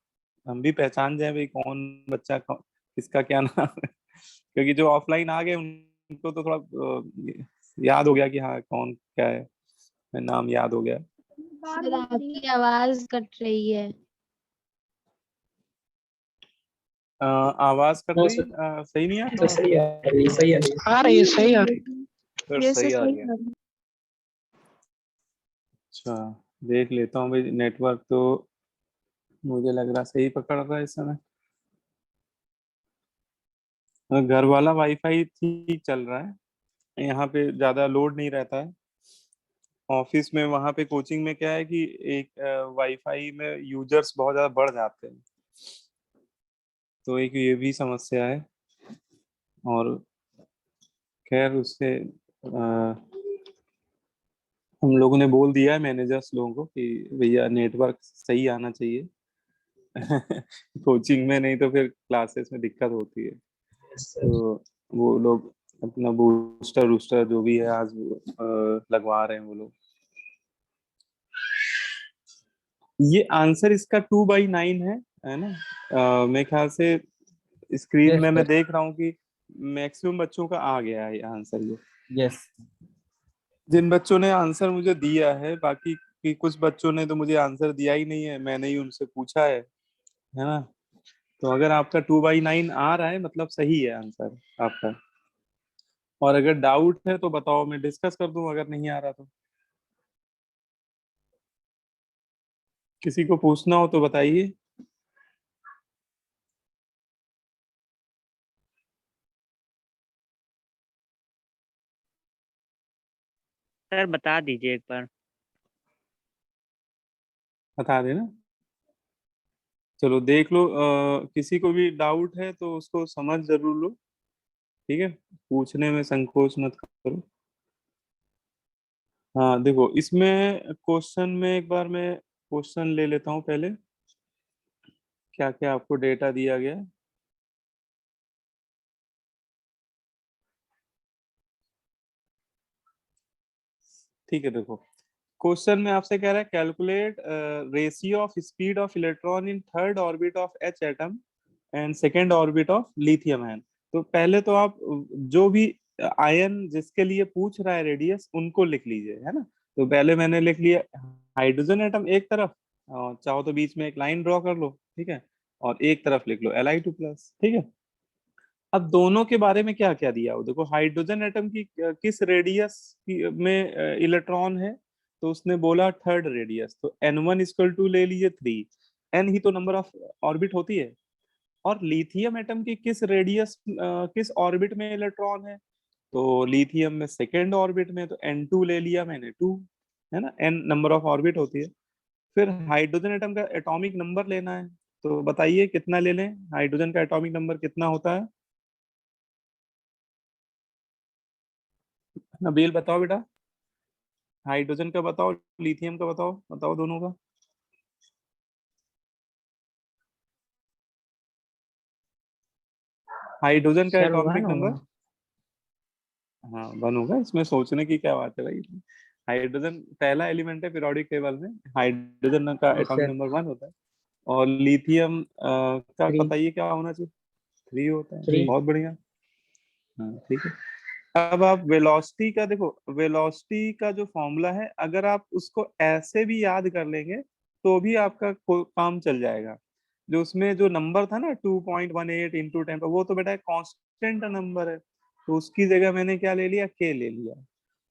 हम भी पहचान जाए भाई कौन बच्चा किसका क्या नाम है। क्योंकि जो ऑफलाइन आ गए उनको तो थोड़ा याद हो गया कि हाँ कौन क्या है, नाम याद हो गया।
सर आपकी आवाज कट रही है।
आवाज कर
नो
रही
सर,
सही नहीं आ रही?
तो सही आ रही है, सही आ रही है।
आ रही है, सही आ रही है।
सर
ये
सही आ रही है।
अच्छा देख लेता हूँ भाई, नेटवर्क तो मुझे लग रहा सही पकड़ रहा है इस समय। घर वाला वाईफाई ठीक चल रहा है, यहाँ पे ज्यादा लोड नहीं रहता है। ऑफिस में वहाँ पे कोचिंग में क्या है कि एक वाईफाई में यूजर्स बहुत ज्यादा बढ़ जाते हैं, तो एक ये भी समस्या है। और खैर उससे हम लोगों ने बोल दिया है मैनेजर्स लोगों को कि भैया नेटवर्क सही आना चाहिए। कोचिंग में, नहीं तो फिर क्लासेस में दिक्कत होती है। तो वो लोग अपना बूस्टर वूस्टर जो भी है आज लगवा रहे हैं वो लोग। ये आंसर इसका 2/9 है ना? मेरे ख्याल से स्क्रीन
यस
में मैं
सर,
देख रहा हूँ कि मैक्सिमम बच्चों का आ गया है ये आंसर। ये
यस।
जिन बच्चों ने आंसर मुझे दिया है, बाकी की कुछ बच्चों ने तो मुझे आंसर दिया ही नहीं है, मैंने ही उनसे पूछा है ना? तो अगर आपका 2/9 आ रहा है मतलब सही है आंसर आपका। और अगर डाउट है तो बताओ, मैं डिस्कस कर दूं अगर नहीं आ रहा तो। किसी को पूछना हो तो बताइए।
सर बता दीजिए एक बार।
बता देना। चलो देख लो, किसी को भी डाउट है तो उसको समझ जरूर लो, ठीक है? पूछने में संकोच मत करो। हाँ देखो, इसमें क्वेश्चन में एक बार मैं क्वेश्चन ले लेता हूँ पहले, क्या क्या आपको डेटा दिया गया है। ठीक है देखो, क्वेश्चन में आपसे कह रहा है calculate ratio of speed of electron in third orbit of H atom and second orbit of lithium ion. तो पहले तो आप जो भी आयन जिसके लिए पूछ रहा है रेडियस उनको लिख लीजिए, है ना? तो पहले मैंने लिख लिया हाइड्रोजन एटम एक तरफ, और चाहो तो बीच में एक लाइन ड्रॉ कर लो, ठीक है? और एक तरफ लिख लो Li2+, ठीक है? अब दोनों के बारे में क्या क्या दिया हो देखो, हाइड्रोजन एटम की किस रेडियस में इलेक्ट्रॉन है, तो उसने बोला थर्ड रेडियस, तो n1 इक्वल टू ले लीजिए 3। n ही तो नंबर ऑफ ऑर्बिट होती है। और लिथियम एटम की किस रेडियस, किस ऑर्बिट में इलेक्ट्रॉन है, तो लिथियम में सेकेंड ऑर्बिट में, तो n2 ले लिया मैंने 2, है ना? n नंबर ऑफ ऑर्बिट होती है। फिर हाइड्रोजन एटम का एटॉमिक नंबर लेना है, तो बताइए कितना ले लें, हाइड्रोजन का एटॉमिक नंबर कितना होता है? नबील बताओ बेटा, हाइड्रोजन का बताओ, लिथियम का बताओ, बताओ दोनों का। हाइड्रोजन का
सर
एटॉमिक
1
नंबर,
होगा।
हाँ 1 होगा, इसमें सोचने की क्या बात है भाई। हाइड्रोजन पहला एलिमेंट है पीरियोडिक टेबल में, हाइड्रोजन का
यस
एटॉमिक
सर।
नंबर 1 होता है। और लिथियम का
3।
बताइए क्या होना चाहिए, 3 होता है,
3।
बहुत बढ़िया। हाँ ठीक है। अब आप वेलोसिटी का देखो, वेलोसिटी का जो फॉर्मूला है अगर आप उसको ऐसे भी याद कर लेंगे तो भी आपका काम चल जाएगा। जो उसमें जो नंबर था ना 2.18 इंटू 10, वो तो बेटा कांस्टेंट नंबर है, तो उसकी जगह मैंने क्या ले लिया, के ले लिया।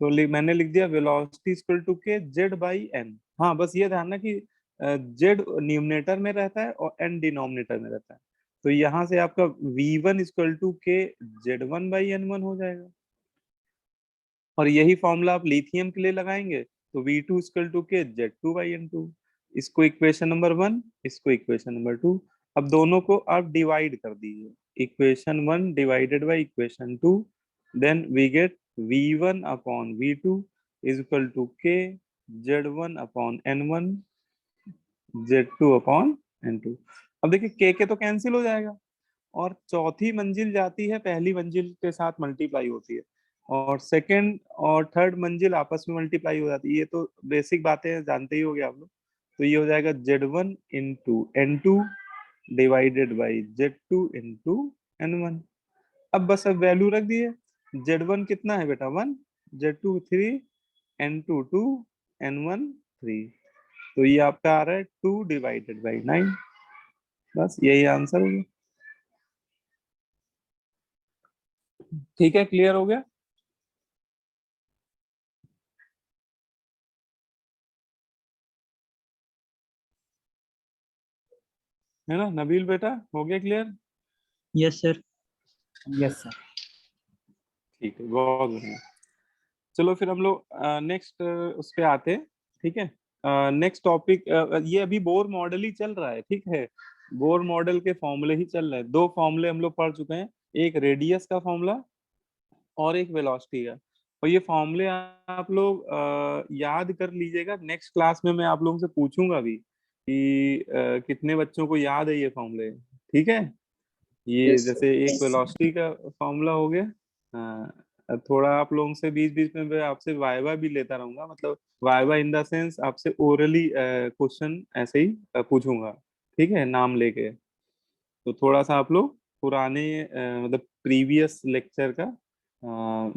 तो मैंने लिख दिया वेलोसिटी इक्वल टू के जेड बाई एन। हाँ बस ये ध्यान ना कि जेड न्यूमरेटर में रहता है और एन डिनोमिनेटर में रहता है। तो यहाँ से आपका v1 equal to k z1 by n1 हो जाएगा। और यही फॉर्मूला आप लिथियम के लिए लगाएंगे तो v2 इक्वल टू के z2 बाई n2। इसको इक्वेशन नंबर 1, इसको इक्वेशन नंबर 2। अब दोनों को आप डिवाइड कर दीजिए, equation 1 divided by equation 2, then we get v1 upon v2 is equal to k z1 upon n1 z2 upon n2। अब देखिए के तो कैंसिल हो जाएगा, और चौथी मंजिल जाती है पहली मंजिल के साथ मल्टीप्लाई होती है, और सेकंड और थर्ड मंजिल आपस में मल्टीप्लाई हो जाती है। ये तो बेसिक बातें हैं, जानते ही होंगे आप लोग। तो ये हो जाएगा z1 into n2 divided by z2 into n1। अब बस अब वैल्यू रख दिए, z1 कितना है बेटा 1, z2 3, n2 2, n1 3। तो ये आपका आ रहा है 2 डिवाइडेड बाई 9। बस यही आंसर हो गया। ठीक है, क्लियर हो गया। है ना नबील बेटा, हो गया clear.
Yes sir.
Yes sir.
ठीक है, बहुत बढ़िया। चलो फिर हम लोग नेक्स्ट उस पे आते हैं। ठीक है, नेक्स्ट टॉपिक, ये अभी बोर मॉडल ही चल रहा है। ठीक है, बोर मॉडल के फॉर्मूले ही चल रहे हैं। 2 फॉर्मूले हम लोग पढ़ चुके हैं, एक रेडियस का फॉर्मूला और एक वेलोसिटी का। और ये फॉर्मूले आप लोग याद कर लीजिएगा, नेक्स्ट क्लास में मैं आप लोगों से पूछूंगा भी कि कितने बच्चों को याद है ये फॉर्मूले। ठीक है, ये
यस
जैसे एक
सर।
वेलोसिटी का फॉर्मूला हो गया। हाँ, अब थोड़ा आप लोगों से बीच बीच में मैं आपसे वाइवा भी लेता रहूंगा, मतलब वाइवा इन द सेंस आपसे ओरली क्वेश्चन ऐसे ही पूछूंगा। ठीक है, नाम लेके। तो थोड़ा सा आप लोग पुराने मतलब प्रीवियस लेक्चर का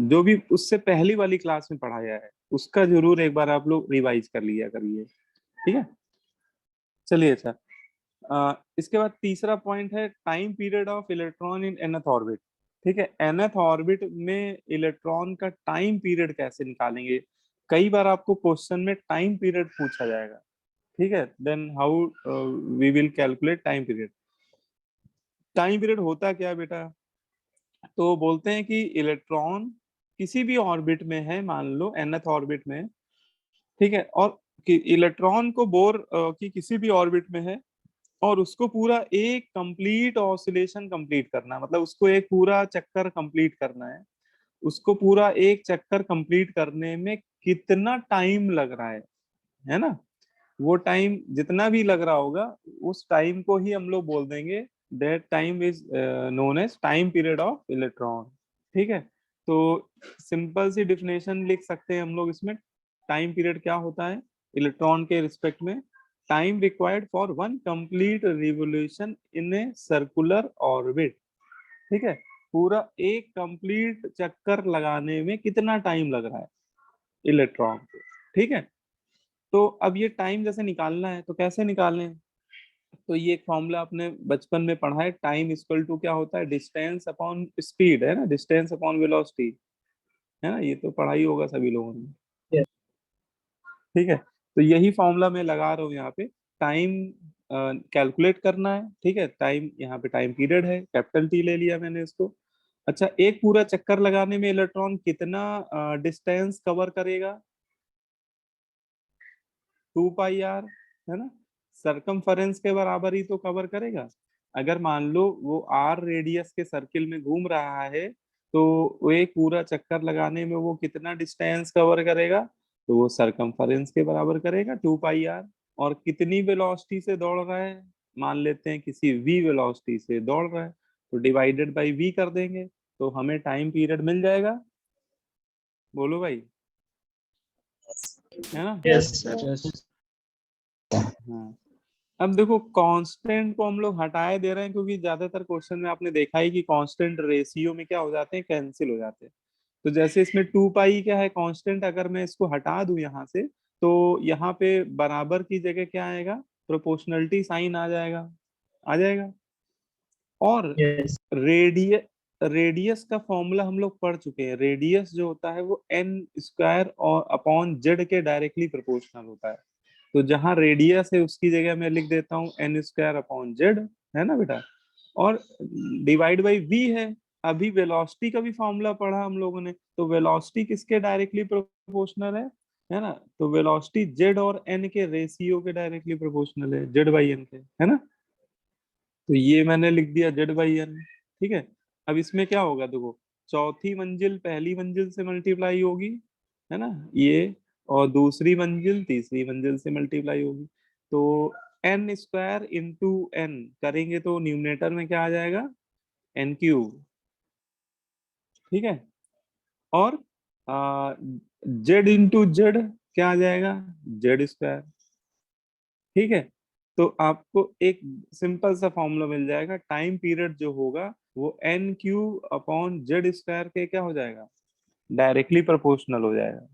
जो भी उससे पहली वाली क्लास में पढ़ाया है उसका जरूर एक बार आप लोग रिवाइज कर लिया करिए। ठीक है, चलिए। अच्छा, इसके बाद तीसरा पॉइंट है time period of electron in nth orbit. ठीक है, nth ऑर्बिट में इलेक्ट्रॉन का टाइम पीरियड कैसे निकालेंगे। कई बार आपको क्वेश्चन में टाइम पीरियड पूछा जाएगा। ठीक है, then how we will calculate time period. Time period होता क्या है बेटा, तो बोलते हैं कि इलेक्ट्रॉन किसी भी ऑर्बिट में है, मान लो nth ऑर्बिट में है। ठीक है, और कि इलेक्ट्रॉन को बोर की किसी भी ऑर्बिट में है, और उसको पूरा एक कंप्लीट ऑसिलेशन कंप्लीट करना है, मतलब उसको एक पूरा चक्कर कंप्लीट करना है। उसको पूरा एक चक्कर कंप्लीट करने में कितना टाइम लग रहा है ना। वो टाइम जितना भी लग रहा होगा उस टाइम को ही हम लोग बोल देंगे that time is known as time period of electron. ठीक है, तो सिंपल सी डिफिनेशन लिख सकते हैं हम लोग इसमें। टाइम पीरियड क्या होता है इलेक्ट्रॉन के रिस्पेक्ट में, time required for one complete revolution in a circular orbit. ठीक है, पूरा एक कंप्लीट चक्कर लगाने में कितना टाइम लग रहा है इलेक्ट्रॉन को। ठीक है, तो अब ये टाइम जैसे निकालना है तो कैसे निकालें, तो ये एक फॉर्मूला आपने बचपन में पढ़ा है, टाइम इक्वल टू क्या होता है, डिस्टेंस अपॉन स्पीड, है ना, डिस्टेंस अपॉन वेलोसिटी, है ना, ये तो पढ़ा ही होगा सभी लोगों ने।
Yes.
ठीक है, तो यही फॉर्मूला मैं लगा रहा हूँ यहाँ पे। टाइम कैलकुलेट करना है। ठीक है, टाइम यहाँ पे टाइम पीरियड है, कैपिटल टी ले लिया मैंने इसको। अच्छा, एक पूरा चक्कर लगाने में इलेक्ट्रॉन कितना डिस्टेंस कवर करेगा, 2πr, है ना, सरकमफरेंस के बराबर ही तो कवर करेगा। अगर मान लो वो r रेडियस के सर्किल में घूम रहा है तो वो एक पूरा चक्कर लगाने में वो कितना डिस्टेंस कवर करेगा, तो वो सरकमफरेंस के बराबर करेगा 2πr। और कितनी वेलोसिटी से दौड़ रहा है, मान लेते हैं किसी v वेलोसिटी से दौड़ रहा है, तो डिवाइडेड बाई v कर देंगे तो हमें टाइम पीरियड मिल जाएगा। बोलो भाई, है ना?
Yes sir.
हाँ, अब देखो कांस्टेंट को हम लोग हटाए दे रहे हैं क्योंकि ज्यादातर क्वेश्चन में आपने देखा ही कि कांस्टेंट रेशियो में क्या हो जाते हैं, कैंसिल हो जाते हैं। तो जैसे इसमें 2 पाई क्या है कांस्टेंट, अगर मैं इसको हटा दूं यहाँ से तो यहाँ पे बराबर की जगह क्या आएगा, प्रोपोर्शनलिटी साइन आ जाएगा, आ जाएगा। और
यस
रेडियस का फॉर्मूला हम लोग पढ़ चुके हैं। रेडियस जो होता है वो एन स्क्वायर और अपॉन जेड के डायरेक्टली प्रोपोर्शनल होता है। तो जहां रेडियस है उसकी जगह मैं लिख देता हूँ एन स्क्वायर अपॉन जेड, है ना बेटा? और डिवाइड बाई वी है। अभी वेलोसिटी का भी फॉर्मूला पढ़ा हम लोगों ने, तो वेलोसिटी किसके डायरेक्टली प्रोपोर्शनल है ना? तो वेलोसिटी जेड और एन के रेशियो के डायरेक्टली प्रोपोर्शनल है, जेड बाई एन के, है ना? तो ये मैंने लिख दिया जेड बाई एन, ठीक है। अब इसमें क्या होगा देखो, चौथी मंजिल पहली मंजिल से मल्टीप्लाई होगी, है ना ये, और दूसरी मंजिल तीसरी मंजिल से मल्टीप्लाई होगी। तो एन स्क्वायर इंटू एन करेंगे तो न्यूमरेटर में क्या आ जाएगा, एन क्यूब, ठीक है। और जेड इंटू जेड क्या आ जाएगा, जेड स्क्वायर, ठीक है। तो आपको एक सिंपल सा फॉर्मूला मिल जाएगा, टाइम पीरियड जो होगा वो n cube upon z square के क्या हो जाएगा, डायरेक्टली प्रोपोर्शनल हो जाएगा,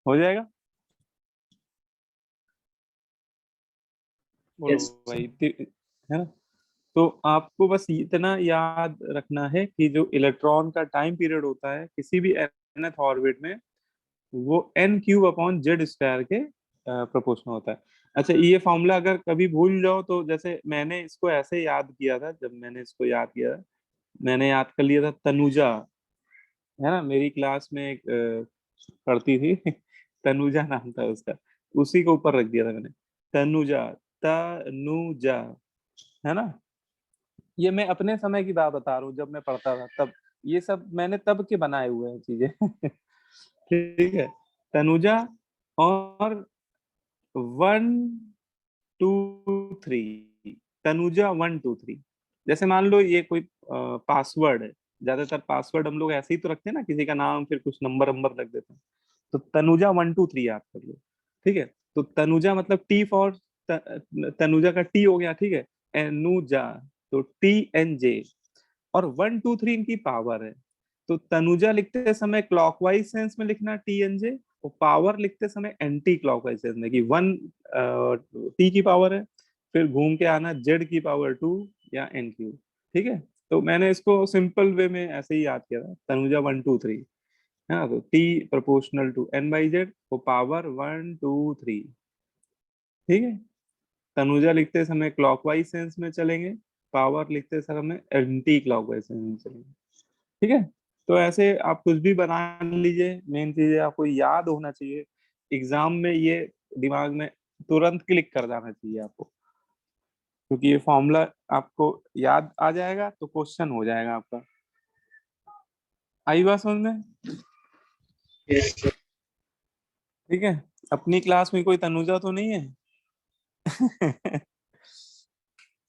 हो जाएगा। बोलो
यस
भाई, है ना? तो आपको बस इतना याद रखना है कि जो इलेक्ट्रॉन का टाइम पीरियड होता है किसी भी nth ऑर्बिट में, वो n cube upon z square के प्रोपोर्शनल होता है। अच्छा, ये फॉर्मूला अगर कभी भूल जाओ तो, जैसे मैंने इसको ऐसे याद किया था, जब मैंने इसको याद किया था, मैंने याद कर लिया था तनुजा, है ना, मेरी क्लास में एक पढ़ती थी तनुजा नाम था उसका, उसी के ऊपर रख दिया था मैंने, तनुजा, तनुजा, है ना? ये मैं अपने समय की बात बता रहा हूँ, जब मैं पढ़ता था तब, ये सब मैंने तब के बनाए हुए हैं चीजें ठीक है, तनुजा। और 1 2 3, तनुजा 1 2 3। जैसे मान लो ये कोई पासवर्ड है, ज्यादातर पासवर्ड हम लोग ऐसे ही तो रखते हैं ना, किसी का नाम फिर कुछ नंबर नंबर रख देते हैं। तो तनुजा 1 2 3 याद कर लो, ठीक है। तो तनुजा मतलब टी फॉर तनुजा का टी हो गया, ठीक है, एनुजा, तो TNJ। और 1 2 3 इनकी पावर है। तो तनुजा लिखते समय क्लॉकवाइज सेंस में लिखना TNJ, और पावर लिखते समय एंटी क्लॉकवाइज सेंस में, कि 1 T की पावर है, फिर घूम के आना जेड की पावर 2 या NQ, ठीक है। तो मैंने इसको सिंपल वे में ऐसे ही याद किया था, तनुजा 1 2 3, है ना? तो T प्रोपोर्शनल टू N/Z, तो पावर 1 2 3, ठीक है। तनुजा लिखते समय क्लॉकवाइज सेंस में चलेंगे, पावर लिखते समय एंटी क्लॉकवाइज सेंस में चलेंगे, ठीक है। तो ऐसे आप कुछ भी बना लीजिए, मेन चीज है आपको याद होना चाहिए। एग्जाम में ये दिमाग में तुरंत क्लिक कर जाना चाहिए आपको, क्योंकि ये फॉर्मूला आपको याद आ जाएगा तो क्वेश्चन हो जाएगा आपका। आई बात समझ में?
Yes sir.
ठीक है। अपनी क्लास में कोई तनुजा तो नहीं है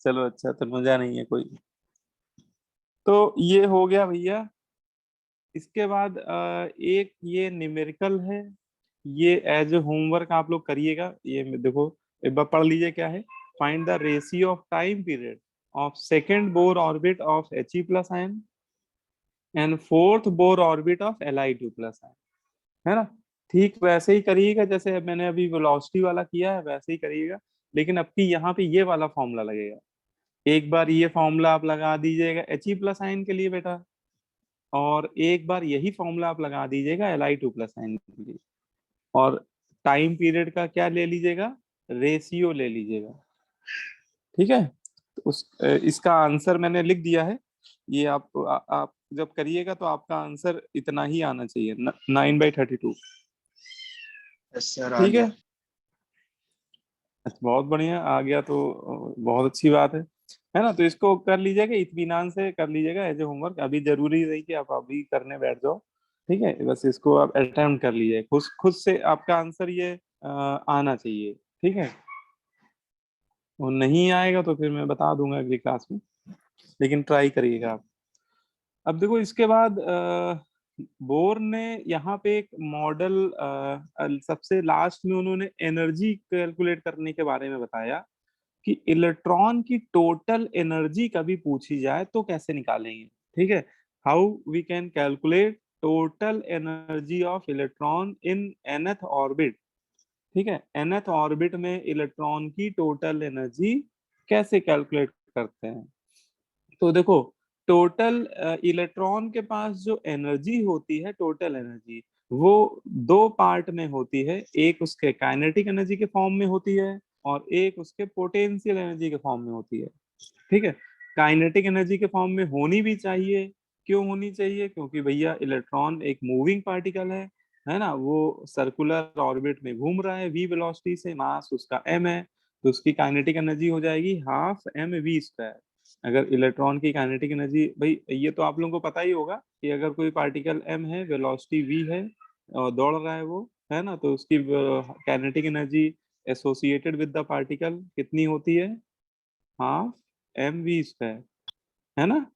चलो अच्छा, तनुजा नहीं है कोई। तो ये हो गया भैया। इसके बाद एक ये न्यूमेरिकल है, ये एज ए होमवर्क आप लोग करिएगा। ये देखो, एक बार पढ़ लीजिए क्या है। Find the ratio of time period of second Bohr orbit of He plus ion and fourth Bohr orbit of Li2 plus ion, है ना? ठीक वैसे ही करिएगा जैसे मैंने अभी वेलोसिटी वाला किया है, वैसे ही करिएगा। लेकिन अब की यहाँ पे ये वाला फॉर्मूला लगेगा। एक बार ये फॉर्मूला आप लगा दीजिएगा He प्लस आयन के लिए बेटा, और एक बार यही फॉर्मूला आप लगा दीजिएगा Li2 प्लस आयन के लिए। और टाइम पीरियड का क्या ले लीजिएगा, रेशियो ले लीजिएगा, ठीक है। तो इसका आंसर मैंने लिख दिया है। ये आप जब करिएगा तो आपका आंसर इतना ही आना चाहिए, 9/32,
यस सर, आ
ठीक
गया।
है। अच्छा, बहुत बढ़िया, आ गया तो बहुत अच्छी बात है ना? तो इसको कर लीजिएगा, इत्मीनान से कर लीजिएगा एज ए होमवर्क। अभी जरूरी नहीं कि आप अभी करने बैठ जाओ, ठीक है। बस इसको आप अटेम्प्ट कर लीजिए, खुद से आपका आंसर ये आना चाहिए, ठीक है। और नहीं आएगा तो फिर मैं बता दूंगा अगली क्लास में। लेकिन ट्राई करिएगा आप। अब देखो इसके बाद बोर ने यहाँ पे एक मॉडल, सबसे लास्ट में उन्होंने एनर्जी कैलकुलेट करने के बारे में बताया कि इलेक्ट्रॉन की टोटल एनर्जी कभी पूछी जाए तो कैसे निकालेंगे। ठीक है, how we can calculate total energy of electron in nth orbit. ठीक है, nth ऑर्बिट में इलेक्ट्रॉन की टोटल एनर्जी कैसे कैलकुलेट करते हैं। तो देखो टोटल इलेक्ट्रॉन के पास जो एनर्जी होती है, टोटल एनर्जी, वो दो पार्ट में होती है। एक उसके काइनेटिक एनर्जी के फॉर्म में होती है और एक उसके पोटेंशियल एनर्जी के फॉर्म में होती है। ठीक है, काइनेटिक एनर्जी के फॉर्म में होनी भी चाहिए। क्यों होनी चाहिए? क्योंकि भैया इलेक्ट्रॉन एक मूविंग पार्टिकल है ना, वो सर्कुलर ऑर्बिट में घूम रहा है वी वेलोसिटी से, मास उसका m है, तो उसकी काइनेटिक एनर्जी हो जाएगी हाफ mv²। अगर इलेक्ट्रॉन की काइनेटिक एनर्जी, भाई ये तो आप लोगों को पता ही होगा कि अगर कोई पार्टिकल m है, वेलोसिटी v है और दौड़ रहा है वो, है ना, तो उसकी kinetic energy associated with the particle कितनी होती है? हाफ mv², है ना।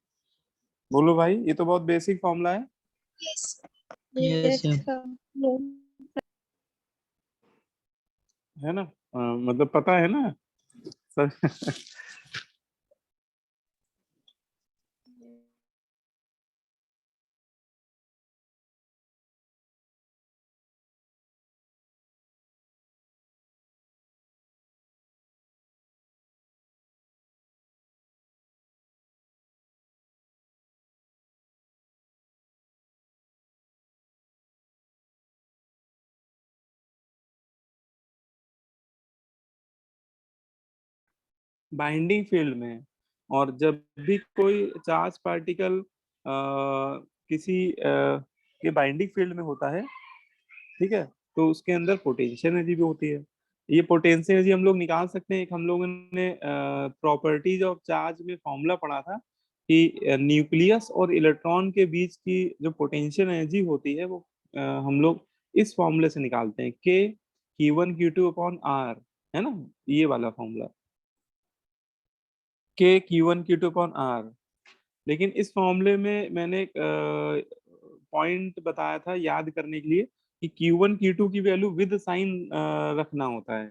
बोलो भाई, ये तो बहुत बेसिक फॉर्मूला है।
Yes, sir.
है ना, मतलब पता है ना सर। बाइंडिंग फील्ड में, और जब भी कोई चार्ज पार्टिकल किसी के बाइंडिंग फील्ड में होता है, ठीक है, तो उसके अंदर पोटेंशियल एनर्जी भी होती है। ये पोटेंशियल एनर्जी हम लोग निकाल सकते हैं। एक हम लोगों ने प्रॉपर्टीज ऑफ चार्ज में फॉर्मूला पढ़ा था कि न्यूक्लियस और इलेक्ट्रॉन के बीच की जो पोटेंशियल एनर्जी होती है वो हम लोग इस फॉर्मूले से निकालते हैं, के Q1 Q2 अपॉन R, है ना, ये वाला फॉर्मूला, के Q1 Q2 अपॉन R। लेकिन इस फॉर्मूले में मैंने एक पॉइंट बताया था याद करने के लिए कि Q1 Q2 की वैल्यू विद साइन रखना होता है।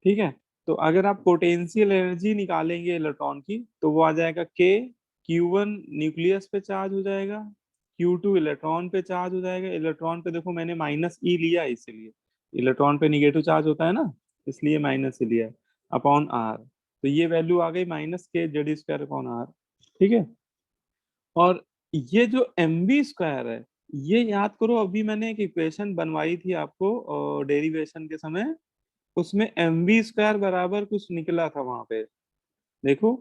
ठीक है, तो अगर आप पोटेंशियल एनर्जी निकालेंगे इलेक्ट्रॉन की तो वो आ जाएगा के Q1 न्यूक्लियस पे चार्ज हो जाएगा, Q2 इलेक्ट्रॉन पे चार्ज हो जाएगा। इलेक्ट्रॉन पे देखो मैंने माइनस ई लिया, इसीलिए इलेक्ट्रॉन पे निगेटिव चार्ज होता है ना, इसलिए माइनस ई लिया, अपॉन आर। तो ये वैल्यू आ गई -k Z² अपॉन R। ठीक है, और ये जो mv² है, ये याद करो, अभी मैंने एक इक्वेशन बनवाई थी आपको डेरिवेशन के समय, उसमें mv² बराबर कुछ निकला था वहां पे। देखो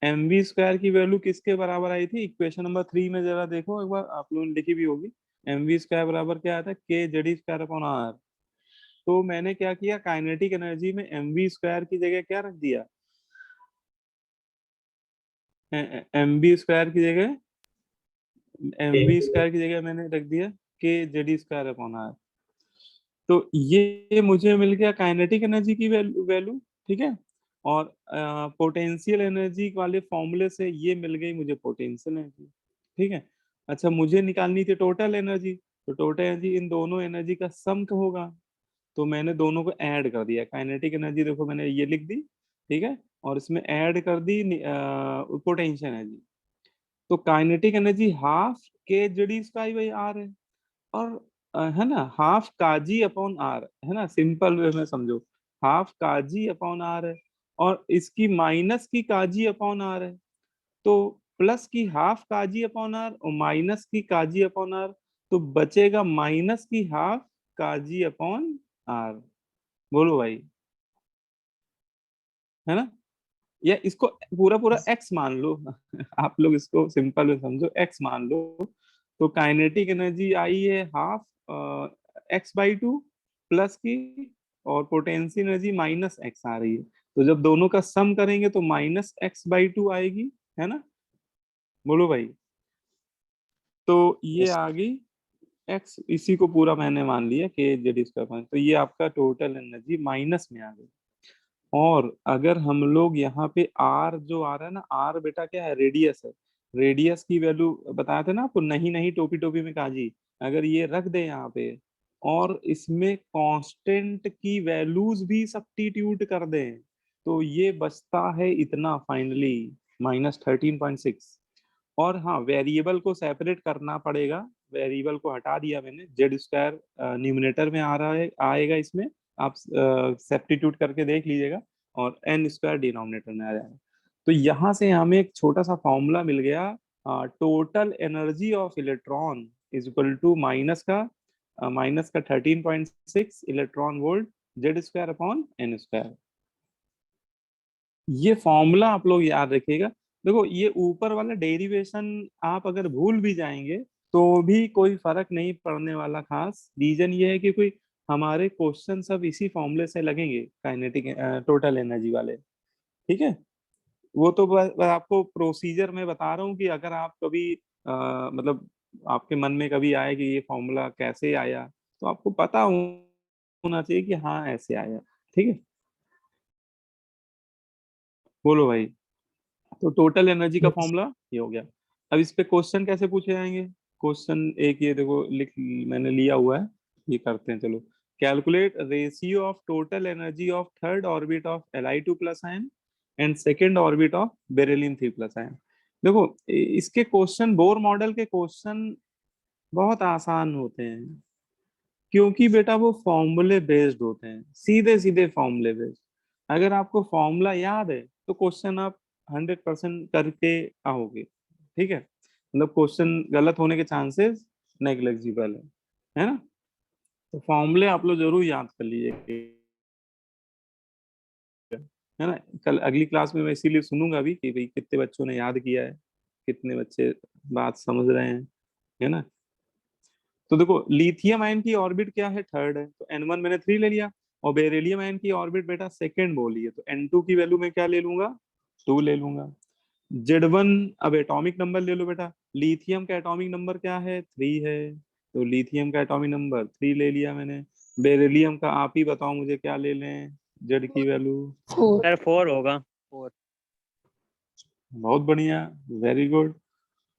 mv² की वैल्यू किसके बराबर आई थी? इक्वेशन नंबर 3 में जरा देखो एक बार, आप लोगों ने लिखी भी होगी। mv² बराबर क्या आता है? k Z²/R। तो मैंने क्या किया, काइनेटिक एनर्जी में mv² की जगह क्या रख दिया? mv² की जगह मैंने रख दिया k Z²/R। तो ये मुझे मिल गया काइनेटिक एनर्जी की वैल्यू। ठीक है, और पोटेंशियल एनर्जी वाले फॉर्मूले से ये मिल गई मुझे पोटेंशियल एनर्जी। ठीक है, अच्छा मुझे निकालनी थी टोटल एनर्जी, तो टोटल एनर्जी इन दोनों एनर्जी का सम होगा, तो मैंने दोनों को ऐड कर दिया। काइनेटिक एनर्जी देखो मैंने ये लिख दी, ठीक है, और इसमें ऐड कर दी पोटेंशियल एनर्जी। तो काइनेटिक एनर्जी हाफ k/R है, और है ना, हाफ काजी अपॉन आर, है ना, सिंपल वे में समझो, हाफ काजी अपॉन आर है, और इसकी माइनस की काजी अपॉन आर है, तो प्लस की हाफ काजी अपॉन आर और माइनस की काजी अपॉन आर, तो बचेगा माइनस की हाफ काजी अपॉन आर। बोलो भाई, है ना, या इसको पूरा पूरा x मान लो। आप लोग इसको सिंपल में समझो, x मान लो। तो काइनेटिक एनर्जी आई है हाफ x/2 प्लस की, और पोटेंशियल एनर्जी -x आ रही है। तो जब दोनों का सम करेंगे तो -x/2 आएगी, है ना। बोलो भाई, तो ये आ गई x, इसी को पूरा मैंने मान लिया k Z²। तो ये आपका टोटल एनर्जी माइनस में आ गई। और अगर हम लोग यहाँ पे आर जो आ रहा है ना, आर बेटा क्या है, रेडियस है। रेडियस की वैल्यू बताया था ना आपको, नहीं नहीं टोपी टोपी में काजी, अगर ये रख दे यहाँ पे और इसमें कांस्टेंट की वैल्यूज भी सब्स्टिट्यूट कर दें, तो ये बचता है इतना फाइनली -13.6। और हाँ, वेरिएबल को सेपरेट करना पड़ेगा, वेरिएबल को हटा दिया मैंने, जेड स्क्वायर न्यूमिनेटर में आ रहा है, आएगा इसमें, आप सब्स्टिट्यूट करके देख लीजिएगा, और एन स्क्वायर डिनोमिनेटर में आ जाएगा। तो यहाँ से हमें एक छोटा सा फॉर्मूला मिल गया, total energy of electron is equal to minus का 13.6 electron volt z square upon n square. ये फॉर्मूला आप लोग याद रखिएगा। देखो ये ऊपर वाला डेरिवेशन आप अगर भूल भी जाएंगे तो भी कोई फर्क नहीं पड़ने वाला, खास रीजन ये है कि कोई हमारे क्वेश्चन सब इसी फॉर्मूले से लगेंगे, काइनेटिक टोटल एनर्जी वाले, ठीक है। वो तो बस आपको प्रोसीजर में बता रहा हूँ कि अगर आप कभी मतलब आपके मन में कभी आए कि ये फॉर्मूला कैसे आया, तो आपको पता होना चाहिए कि हाँ ऐसे आया, ठीक है। बोलो भाई। तो टोटल एनर्जी का
Yes.
फॉर्मूला ये हो गया। अब इस पे क्वेश्चन कैसे पूछे जाएंगे, क्वेश्चन एक ये देखो लिख मैंने लिया हुआ है, ये करते हैं चलो। Calculate ratio of total energy of third orbit of Li2 plus ion and second orbit of beryllium 3 plus ion. देखो इसके क्वेश्चन, बोर मॉडल के क्वेश्चन बहुत आसान होते हैं, क्योंकि बेटा वो फॉर्मूले बेस्ड होते हैं, सीधे सीधे फॉर्मूले बेस्ड। अगर आपको फॉर्मूला याद है तो क्वेश्चन आप 100% करके आओगे, ठीक है। मतलब क्वेश्चन गलत होने के चांसेस नेग्लिजिबल है ना। तो फॉर्मूले आप लोग जरूर याद कर लीजिए, है ना। कल अगली क्लास में मैं इसीलिए सुनूंगा भी कि भाई कितने बच्चों ने याद किया है, कितने बच्चे बात समझ रहे हैं, है ना। तो देखो लिथियम आयन की ऑर्बिट क्या है, थर्ड है, तो N1 मैंने 3 ले लिया। और बेरिलियम आयन की ऑर्बिट बेटा सेकंड बोली है, तो N2 की वैल्यू में क्या ले लूंगा, 2 ले लूंगा। Z1 अब एटॉमिक नंबर ले लो बेटा, लिथियम का एटॉमिक नंबर क्या है, 3 है, तो लिथियम का एटॉमिक नंबर 3 ले लिया मैंने। बेरिलियम का आप ही बताओ मुझे क्या ले लें, जेड की वैल्यू।
सर 4 होगा, 4।
बहुत बढ़िया, वेरी गुड,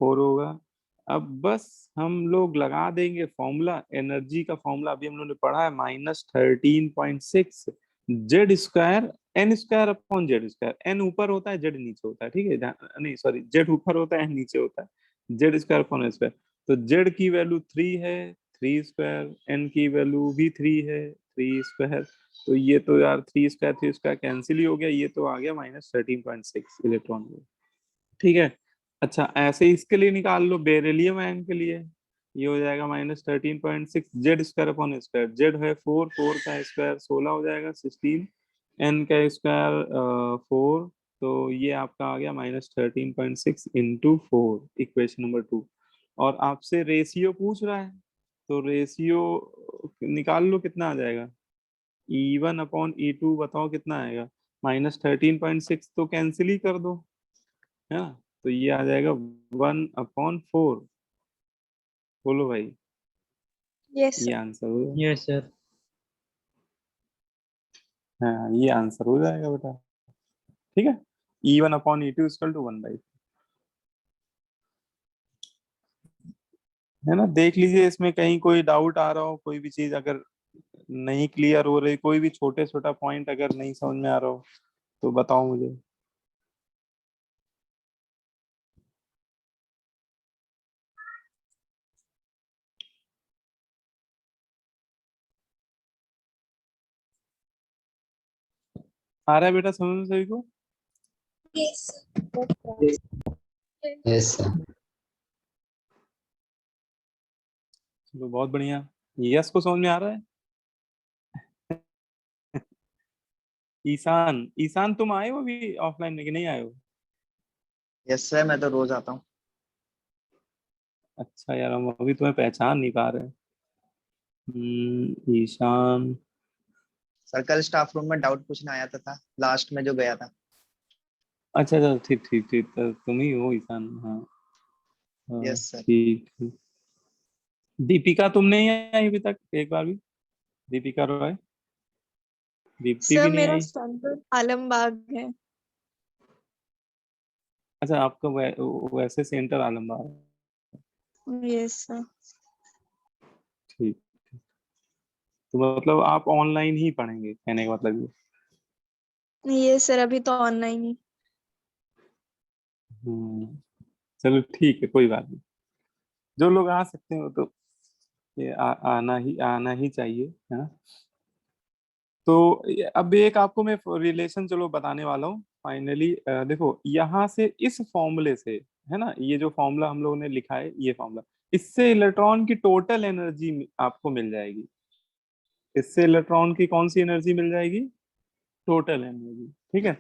4 होगा। अब बस हम लोग लगा देंगे फॉर्मूला, एनर्जी का फॉर्मूला अभी हम लोगों ने पढ़ा है, -13.6 z square n square upon z square. N ऊपर होता है, जेड नीचे होता है, ठीक है, नहीं सॉरी, जेड ऊपर होता है, एन नीचे होता है, z square upon n square. तो जेड की वैल्यू 3 है, 3 स्क्वायर, एन की वैल्यू भी 3 है, 3 स्क्वायर। तो ये तो यार 3 स्क्वायर कैंसिल ही हो गया, ये तो आ गया -13.6 इलेक्ट्रॉन वोल्ट, ठीक है। अच्छा ऐसे इसके लिए निकाल लो, बेरिलियम आयन के लिए ये हो जाएगा -13.6 z square upon square. Z है 4, 4 का स्क्वायर 16 हो जाएगा, 16, एन का स्क्वायर 4, तो ये आपका आ गया -13.6 इंटू 4, इक्वेशन नंबर 2। और आपसे रेशियो पूछ रहा है, तो रेशियो निकाल लो, कितना आ जाएगा, E1 अपॉन E2 बताओ कितना आएगा, -13.6 तो कैंसिल ही कर दो, है ना। तो ये आ जाएगा 1/4। बोलो भाई,
यस
ये आंसर हो जाएगा।
Yes, sir.
हाँ ये आंसर हो जाएगा बेटा, ठीक है। E1/E2 = 1/4, है ना। देख लीजिए इसमें कहीं कोई डाउट आ रहा हो, कोई भी चीज अगर नहीं क्लियर हो रही, कोई भी छोटे छोटा पॉइंट अगर नहीं समझ में आ रहा हो तो बताओ मुझे। आ रहा है बेटा समझ में सभी को।
Yes sir.
चलो बहुत बढ़िया, यस को समझ में आ रहा है। ईशान, ईशान तुम आए हो अभी ऑफलाइन में कि नहीं आए हो।
यस सर, मैं तो रोज आता हूँ।
अच्छा यार हम अभी तुम्हें पहचान नहीं पा रहे। ईशान,
सर कल स्टाफ रूम में डाउट पूछने आया था लास्ट में जो गया था।
अच्छा अच्छा, ठीक ठीक ठीक, तो तुम ही हो ईशान, हाँ हाँ,
यस सर।
ठीक ठीक। दीपिका तुम नहीं आई अभी तक एक बार भी, दीपिका रॉय। दीप्ति
सर
भी नहीं
मेरा
आई।
सेंटर आलमबाग है।
अच्छा, आपका वैसे सेंटर आलमबाग है।
Yes sir.
ठीक। तो मतलब आप ऑनलाइन ही पढ़ेंगे, कहने का मतलब ये।
ये सर अभी तो ऑनलाइन ही।
चलो ठीक है, कोई बात नहीं। जो लोग आ सकते हैं वो तो ये आना ही चाहिए, है ना। तो अब एक आपको मैं रिलेशन चलो बताने वाला हूँ फाइनली। देखो यहाँ से इस फॉर्मूले से, है ना, ये जो फॉर्मूला हम लोगों ने लिखा है ये फॉर्मूला, इससे इलेक्ट्रॉन की टोटल एनर्जी आपको मिल जाएगी। इससे इलेक्ट्रॉन की कौन सी एनर्जी मिल जाएगी? Total energy. ठीक है।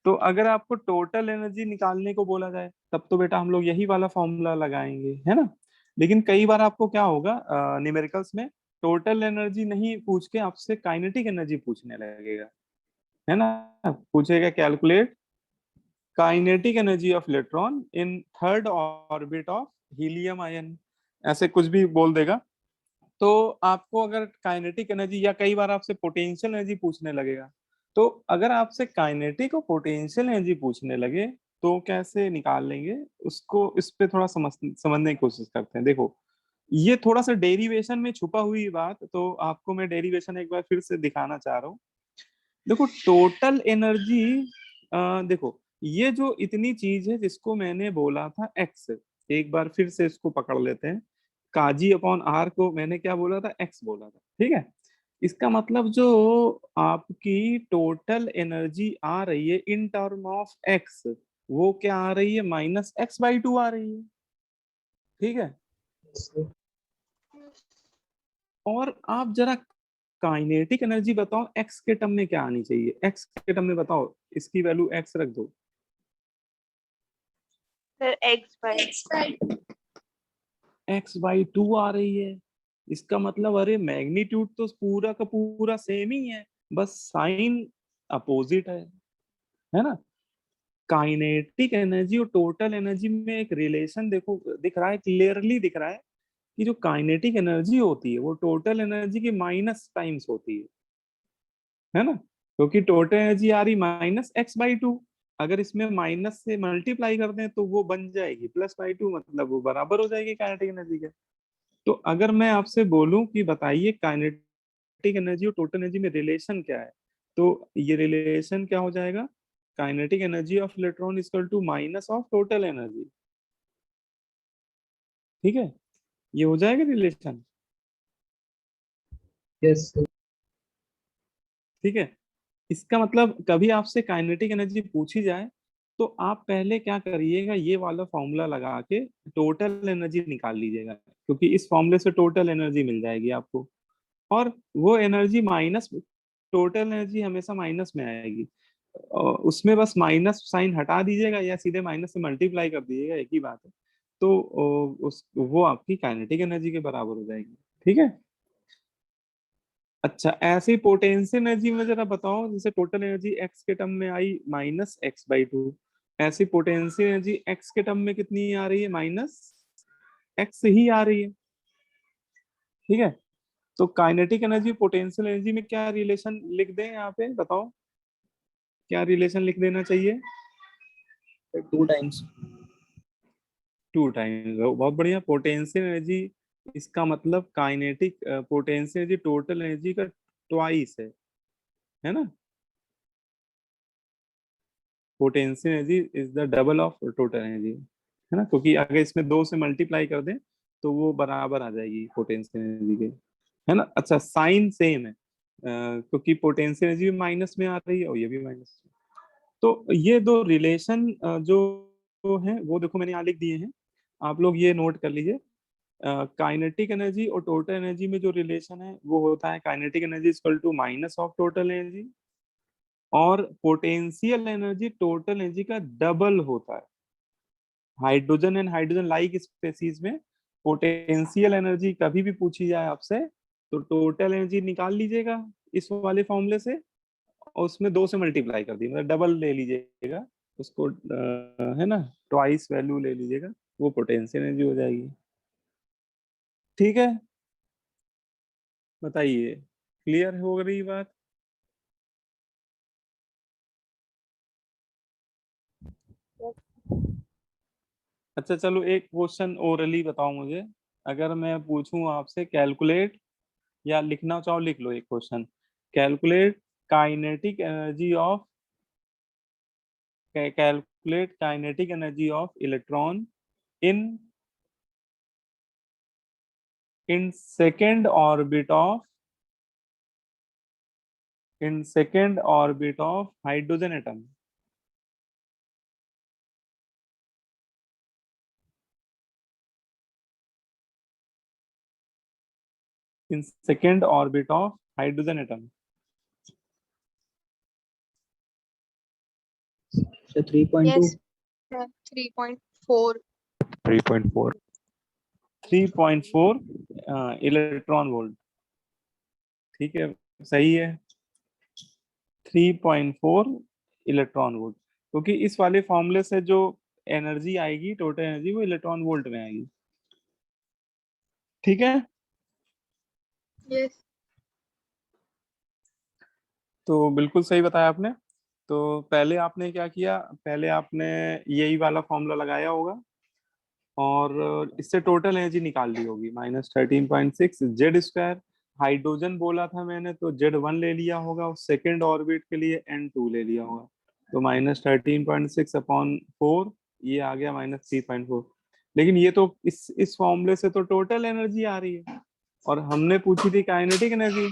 तो अगर आपको टोटल एनर्जी निकालने को बोला जाए तब तो बेटा हम लोग यही वाला फॉर्मूला लगाएंगे, है ना। लेकिन कई बार आपको क्या होगा न्यूमेरिकल्स में, टोटल एनर्जी नहीं पूछ के आपसे काइनेटिक एनर्जी पूछने लगेगा, है ना। पूछेगा calculate kinetic energy of electron in third orbit of helium ion, ऐसे कुछ भी बोल देगा। तो आपको अगर काइनेटिक एनर्जी, या कई बार आपसे पोटेंशियल एनर्जी पूछने लगेगा, तो अगर आपसे काइनेटिक और पोटेंशियल एनर्जी पूछने लगे तो कैसे निकाल लेंगे उसको, इस पे थोड़ा समझने की कोशिश करते हैं। देखो ये थोड़ा सा डेरिवेशन में छुपा हुई बात, तो आपको मैं डेरिवेशन एक बार फिर से दिखाना चाह रहा हूँ। देखो टोटल एनर्जी, देखो ये जो इतनी चीज है जिसको मैंने बोला था एक्स, एक बार फिर से इसको पकड़ लेते हैं। काजी अपॉन आर को मैंने क्या बोला था? एक्स बोला था, ठीक है। इसका मतलब जो आपकी टोटल एनर्जी आ रही है इन टर्म ऑफ एक्स, वो क्या आ रही है? -x/2 आ रही है, ठीक है। और आप जरा काइनेटिक एनर्जी बताओ एक्स के टर्म में क्या आनी चाहिए? एक्स के टर्म में बताओ, इसकी वैल्यू एक्स रख दो।
Sir x/2।
x/2 आ रही है। इसका मतलब अरे मैग्नीट्यूड तो पूरा का पूरा सेम ही है, बस साइन अपोजिट है ना। काइनेटिक एनर्जी और टोटल एनर्जी में एक रिलेशन देखो दिख रहा है, क्लियरली दिख रहा है कि जो काइनेटिक एनर्जी होती है वो टोटल एनर्जी के माइनस टाइम्स होती है ना। क्योंकि टोटल एनर्जी आ रही -x/2, अगर इसमें माइनस से मल्टीप्लाई कर दें तो वो बन जाएगी +/2, मतलब वो बराबर हो जाएगी काइनेटिक एनर्जी के। तो अगर मैं आपसे बोलूं कि बताइए काइनेटिक एनर्जी और टोटल एनर्जी में रिलेशन क्या है, तो ये रिलेशन क्या हो जाएगा? Kinetic energy of electron equal to minus of total energy, ठीक है। ये हो जाएगा रिलेशन,
यस।
ठीक है। इसका मतलब कभी आपसे काइनेटिक एनर्जी पूछी जाए तो आप पहले क्या करिएगा, ये वाला फॉर्मूला लगा के टोटल एनर्जी निकाल लीजिएगा, क्योंकि इस फॉर्मूले से टोटल एनर्जी मिल जाएगी आपको। और वो एनर्जी माइनस, टोटल एनर्जी हमेशा माइनस में आएगी, और उसमें बस माइनस साइन हटा दीजिएगा या सीधे माइनस से मल्टीप्लाई कर दीजिएगा, एक ही बात है। तो उस वो आपकी काइनेटिक एनर्जी के बराबर हो जाएगी, ठीक है। अच्छा, ऐसे ही पोटेंशियल एनर्जी में जरा बताओ, जैसे टोटल एनर्जी एक्स के टर्म में आई -x/2, ऐसी पोटेंशियल एनर्जी एक्स के टर्म में कितनी आ रही है? -x ही आ रही है, ठीक है। तो काइनेटिक एनर्जी पोटेंशियल एनर्जी में क्या रिलेशन लिख दें यहाँ पे, बताओ क्या रिलेशन लिख देना चाहिए?
2 टाइम्स।
2 टाइम्स, बहुत बढ़िया। पोटेंशियल एनर्जी, इसका मतलब kinetic potential energy total energy का ट्वाइस है ना। Potential energy is the double of total energy, है ना, क्योंकि अगर इसमें 2 से मल्टीप्लाई कर दें तो वो बराबर आ जाएगी पोटेंशियल एनर्जी के, है ना। अच्छा, साइन सेम है क्योंकि पोटेंशियल एनर्जी भी माइनस में आ रही है और ये भी माइनस में। तो ये दो रिलेशन जो है वो देखो मैंने यहाँ लिख दिए हैं, आप लोग ये नोट कर लीजिए। काइनेटिक एनर्जी और टोटल एनर्जी में जो रिलेशन है वो होता है kinetic energy equal to minus of total energy, और पोटेंशियल एनर्जी टोटल एनर्जी का डबल होता है। Hydrogen and hydrogen like species में पोटेंशियल एनर्जी कभी भी पूछी जाए आपसे तो टोटल एनर्जी निकाल लीजिएगा इस वाले फॉर्मूले से, और उसमें 2 से मल्टीप्लाई कर दी, मतलब डबल ले लीजिएगा उसको, है ना, ट्वाइस वैल्यू ले लीजिएगा, वो पोटेंशियल एनर्जी हो जाएगी, ठीक है। बताइए, क्लियर हो रही बात? अच्छा चलो एक क्वेश्चन ओरली बताओ मुझे। अगर मैं पूछूं आपसे कैलकुलेट, या लिखना चाहो लिख लो एक question, calculate kinetic energy of, calculate kinetic energy of electron in second orbit of, in second orbit of hydrogen atom. In second orbit of hydrogen atom.
So 3.2.
Yes, 3.4.
3.4.
3.4 electron volt. ठीक है, सही है, 3.4 electron volt, क्योंकि इस वाले फॉर्मूले से जो एनर्जी आएगी, टोटल एनर्जी, वो इलेक्ट्रॉन वोल्ट में आएगी। ठीक है,
Yes.
तो बिल्कुल सही बताया आपने। तो पहले आपने क्या किया, पहले आपने यही वाला फॉर्मूला लगाया होगा और इससे टोटल एनर्जी निकाल ली होगी, -13.6 जेड स्क्वायर। हाइड्रोजन बोला था मैंने, तो Z1 ले लिया होगा, और सेकेंड ऑर्बिट के लिए N2 ले लिया होगा, तो -13.6 अपॉन 4, ये आ गया -3.4। लेकिन ये तो इस फॉर्मूले से तो टोटल एनर्जी आ रही है, और हमने पूछी थी काइनेटिक एनर्जी।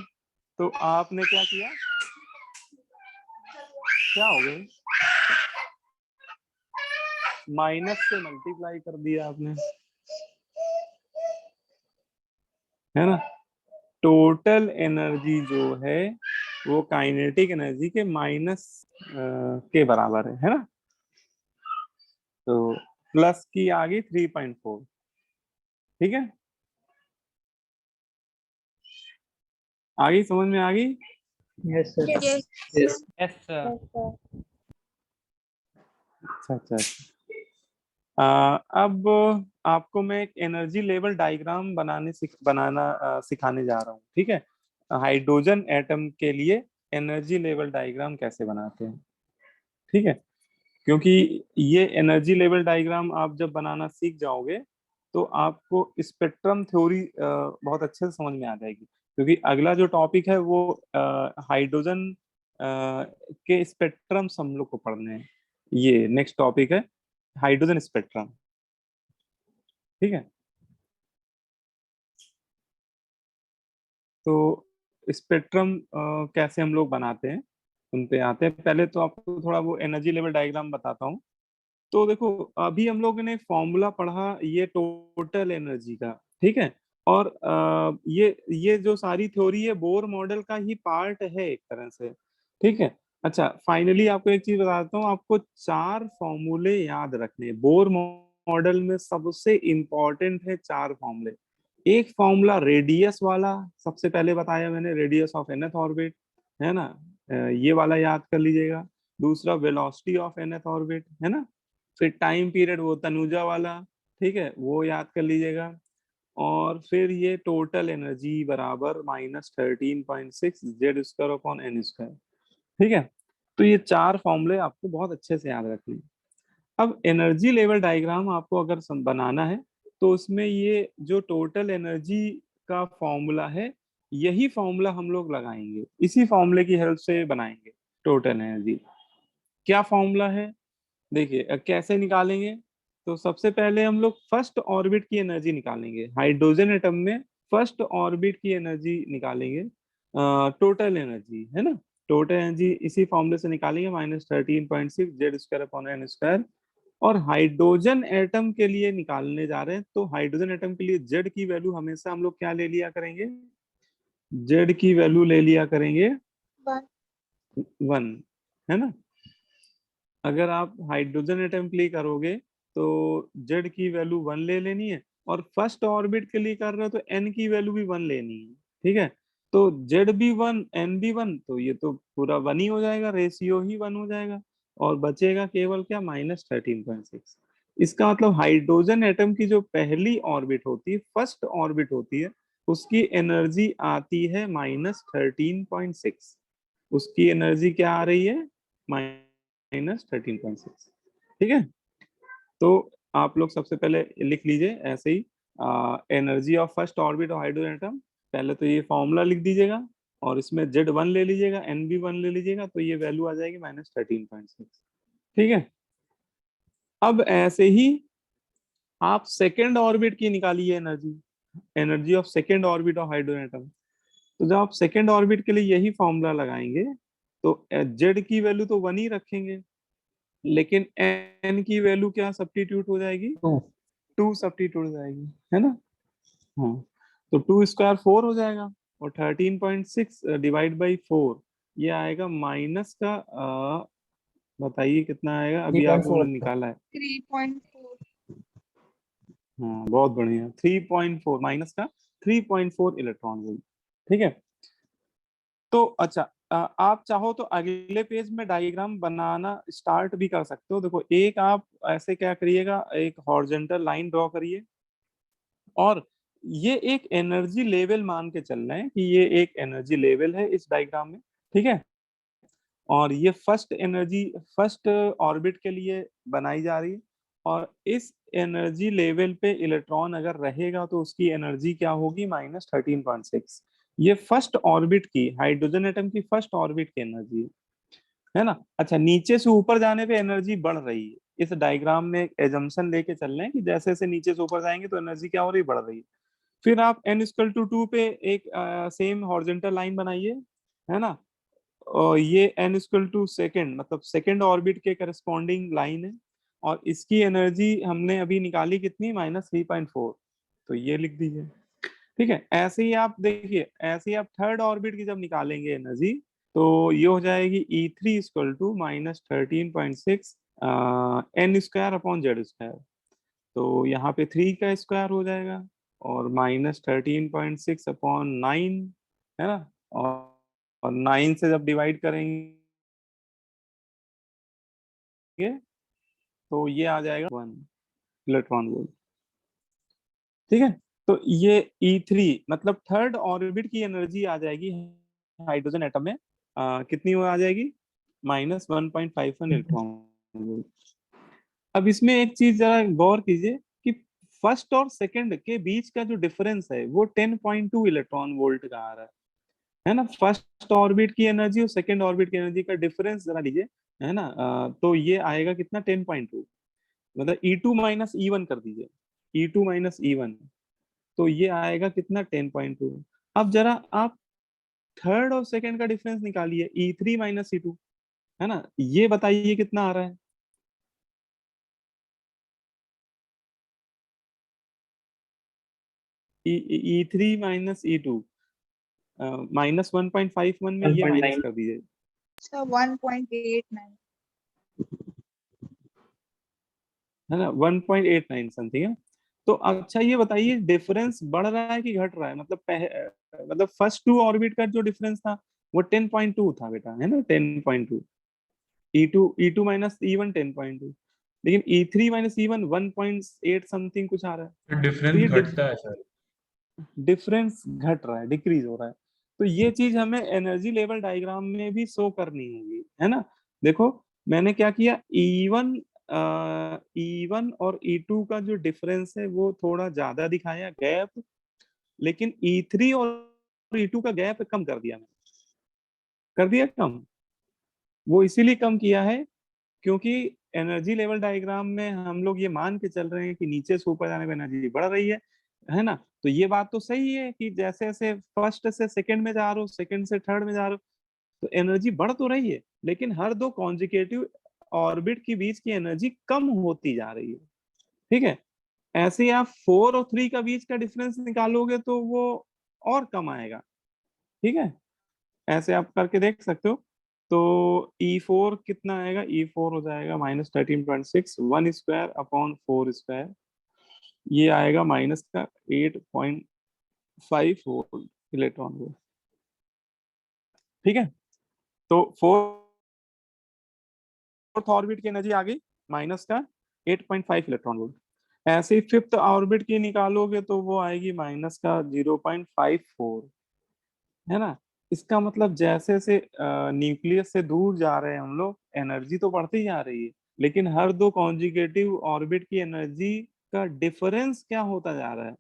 तो आपने क्या किया, क्या हो गया, माइनस से मल्टीप्लाई कर दिया आपने, है ना। टोटल एनर्जी जो है वो काइनेटिक एनर्जी के माइनस के बराबर है ना। तो प्लस की आ गई 3.4। ठीक है, आ गई, समझ में आ गई।
Yes, sir.
Yes.
Yes.
Yes sir.
अच्छा अच्छा अच्छा। अब आपको मैं एक एनर्जी लेवल डायग्राम बनाना सिखाने जा रहा हूँ। ठीक है, हाइड्रोजन एटम के लिए एनर्जी लेवल डायग्राम कैसे बनाते हैं। ठीक है, क्योंकि ये एनर्जी लेवल डायग्राम आप जब बनाना सीख जाओगे तो आपको स्पेक्ट्रम थ्योरी बहुत अच्छे से समझ में आ जाएगी, क्योंकि अगला जो टॉपिक है वो हाइड्रोजन के स्पेक्ट्रम्स हम लोग को पढ़ने हैं। ये नेक्स्ट टॉपिक है हाइड्रोजन स्पेक्ट्रम। ठीक है, तो स्पेक्ट्रम कैसे हम लोग बनाते हैं उन पे आते हैं। पहले तो आपको थोड़ा वो एनर्जी लेवल डायग्राम बताता हूँ। तो देखो, अभी हम लोगों ने फॉर्मूला पढ़ा ये टोटल एनर्जी का। ठीक है, और ये जो सारी थ्योरी है बोर मॉडल का ही पार्ट है एक तरह से। ठीक है, अच्छा फाइनली आपको एक चीज बताता हूँ, आपको 4 फॉर्मूले याद रखने। बोर मॉडल में सबसे इंपॉर्टेंट है 4 फॉर्मूले। एक फॉर्मूला रेडियस वाला, सबसे पहले बताया मैंने, रेडियस ऑफ nth ऑर्बिट, है ना, ये वाला याद कर लीजिएगा। दूसरा वेलोसिटी ऑफ nth ऑर्बिट, है ना। फिर टाइम पीरियड, वो तनुजा वाला, ठीक है, वो याद कर लीजिएगा। और फिर ये टोटल एनर्जी बराबर -13.6 z square upon n square. ठीक है, तो ये 4 फॉर्मूले आपको बहुत अच्छे से याद रखने हैं। अब एनर्जी लेवल डायग्राम आपको अगर बनाना है तो उसमें ये जो टोटल एनर्जी का फॉर्मूला है, यही फॉर्मूला हम लोग लगाएंगे, इसी फॉर्मूले की हेल्प से बनाएंगे टोटल एनर्जी। क्या फॉर्मूला है, देखिए कैसे निकालेंगे। तो सबसे पहले हम लोग फर्स्ट ऑर्बिट की एनर्जी निकालेंगे। हाइड्रोजन एटम में फर्स्ट ऑर्बिट की एनर्जी निकालेंगे, टोटल एनर्जी, है ना। टोटल एनर्जी इसी फॉर्मूले से निकालेंगे, -13.6 z square upon n square. और हाइड्रोजन एटम के लिए निकालने जा रहे हैं, तो हाइड्रोजन एटम के लिए जेड की वैल्यू हमेशा हम लोग क्या ले लिया करेंगे, जेड की वैल्यू ले लिया करेंगे 1, है ना। अगर आप हाइड्रोजन एटम के लिए करोगे तो जेड की वैल्यू 1 ले लेनी है, और फर्स्ट ऑर्बिट के लिए कर रहे हो तो एन की वैल्यू भी 1 लेनी है। ठीक है, तो जेड भी 1 एन भी 1, तो ये तो पूरा 1 ही हो जाएगा, रेशियो ही 1 हो जाएगा, और बचेगा केवल क्या, -13.6। इसका मतलब हाइड्रोजन एटम की जो पहली ऑर्बिट होती है, फर्स्ट ऑर्बिट होती है, उसकी एनर्जी आती है -13.6। उसकी एनर्जी क्या आ रही है, -13.6। ठीक है, तो आप लोग सबसे पहले लिख लीजिए ऐसे ही, energy of first orbit of hydrogen atom. पहले तो ये फॉर्मूला लिख दीजिएगा और इसमें Z1 ले लीजिएगा, NB1 ले लीजिएगा, तो ये वैल्यू आ जाएगी -13.6। ठीक है। अब ऐसे ही आप सेकेंड ऑर्बिट की निकालिए energy, energy of second orbit of hydrogen atom. तो जब आप सेकेंड ऑर्बिट के लिए यही फॉर्मूला लगाएंगे तो Z की वैल्यू तो 1 ही रखेंगे, लेकिन N की वैल्यू क्या सब्स्टिट्यूट हो जाएगी, 2 सब्स्टिट्यूट हो जाएगी, है ना। हाँ, तो 2 स्क्वायर 4 हो जाएगा और 13.6 डिवाइड बाई 4 ये आएगा माइनस का बताइए कितना आएगा, अभी आप लोगों ने निकाला है।
3.4.
हाँ बहुत बढ़िया, 3.4 माइनस का 3.4 इलेक्ट्रॉन वोल्ट। ठीक है। तो अच्छा, आप चाहो तो अगले पेज में डायग्राम बनाना स्टार्ट भी कर सकते हो। देखो एक आप ऐसे क्या करिएगा, एक हॉरिजॉन्टल लाइन ड्रॉ करिए और ये एक एनर्जी लेवल मान के चल रहे हैं कि ये एक एनर्जी लेवल है इस डायग्राम में। ठीक है। और ये फर्स्ट ऑर्बिट के लिए बनाई जा रही है और इस एनर्जी लेवल पे इलेक्ट्रॉन अगर रहेगा तो उसकी एनर्जी क्या होगी, -13.6। ये फर्स्ट ऑर्बिट की, हाइड्रोजन एटम की फर्स्ट ऑर्बिट की एनर्जी है ना। अच्छा, नीचे से ऊपर जाने पे एनर्जी बढ़ रही है। इस डायग्राम में एक एजम्पशन लेके चल रहे हैं कि जैसे जैसे नीचे से ऊपर जाएंगे तो एनर्जी क्या हो रही है, बढ़ रही है। फिर आप n=2 पे एक सेम हॉरिजॉन्टल लाइन बनाइए, है ना। और ये n=2 मतलब सेकेंड ऑर्बिट के करस्पॉन्डिंग लाइन है और इसकी एनर्जी हमने अभी निकाली कितनी, -3.4, तो ये लिख दीजिए। ठीक है। ऐसे ही आप देखिए, ऐसे ही आप थर्ड ऑर्बिट की जब निकालेंगे एनर्जी तो ये हो जाएगी E3 -13.6 n² तो यहाँ पे 3 का स्क्वायर हो जाएगा और -13.6/9, है ना। और 9 से जब डिवाइड करेंगे तो ये आ जाएगा 1 इलेक्ट्रॉन वोल्ट। ठीक है। तो ये E3 मतलब थर्ड ऑर्बिट की एनर्जी आ जाएगी हाइड्रोजन एटम में कितनी आ जाएगी, -1.51 इलेक्ट्रॉन वोल्ट। अब इसमें एक चीज जरा गौर कीजिए कि फर्स्ट और सेकंड के बीच का जो डिफरेंस है वो 10.2 इलेक्ट्रॉन वोल्ट का आ रहा है ना। फर्स्ट ऑर्बिट की एनर्जी और सेकंड ऑर्बिट की एनर्जी का डिफरेंस जरा लीजिए, है ना। तो ये आएगा कितना, 10.2, मतलब E2 - E1 कर दीजिए, E2 - E1, तो ये आएगा कितना, 10.2। अब जरा आप थर्ड और सेकंड का डिफरेंस निकालिए, E3 - E2, है ना। ये बताइए कितना आ रहा है। E3 - E2 -1.51 में ये माइनस कर दीजिए,
So 1.89.
है ना, 1.89 समथिंग है। तो अच्छा ये बताइए डिफरेंस बढ़ रहा है कि घट रहा है, मतलब मतलब फर्स्ट टू ऑर्बिट का जो डिफरेंस था वो 10.2 था बेटा, है ना, 10.2। E2 - E1 10.2, लेकिन E3 - E1 1.8 समथिंग कुछ आ रहा है। तो
डिफरेंस
ये
घटता है सर।
डिफरेंस घट रहा है, डिक्रीज हो रहा है। तो ये चीज हमें एनर्जी लेवल डायग्राम में भी शो करनी होगी, है ना। देखो मैंने क्या किया, E1 और E2 का जो डिफरेंस है वो थोड़ा ज्यादा दिखाया गैप, लेकिन E3 और E2 का गैप कम कर दिया, मैंने कर दिया कम। वो इसीलिए कम किया है क्योंकि एनर्जी लेवल डायग्राम में हम लोग ये मान के चल रहे हैं कि नीचे से ऊपर जाने पर एनर्जी बढ़ रही है ना। तो ये बात तो सही है कि जैसे जैसे फर्स्ट से सेकंड में जा रहे हो, सेकंड से थर्ड में जा रहे हो, तो एनर्जी बढ़ तो रही है, लेकिन हर दो कॉन्जिक्यूटिव ऑर्बिट के बीच की एनर्जी कम होती जा रही है। ठीक है। ऐसे ही आप 4 और 3 का बीच का डिफरेंस निकालोगे तो वो और कम आएगा। ठीक है। ऐसे आप करके देख सकते हो। तो E4 कितना आएगा, E4 हो जाएगा -13.6, 1²/4², ये आएगा माइनस का 8.5 वोल्ट इलेक्ट्रॉन वोल्ट। ठीक है। तो फोर्थ ऑर्बिट की एनर्जी आ गई माइनस का 8.5 इलेक्ट्रॉन वोल्ट। ऐसे ही फिफ्थ ऑर्बिट की निकालोगे तो वो आएगी माइनस का 0.54, है ना। इसका मतलब जैसे जैसे न्यूक्लियस से दूर जा रहे हैं हम लोग, एनर्जी तो बढ़ती जा रही है, लेकिन हर दो कॉन्जुगेटिव ऑर्बिट की एनर्जी का डिफरेंस क्या होता जा रहा है,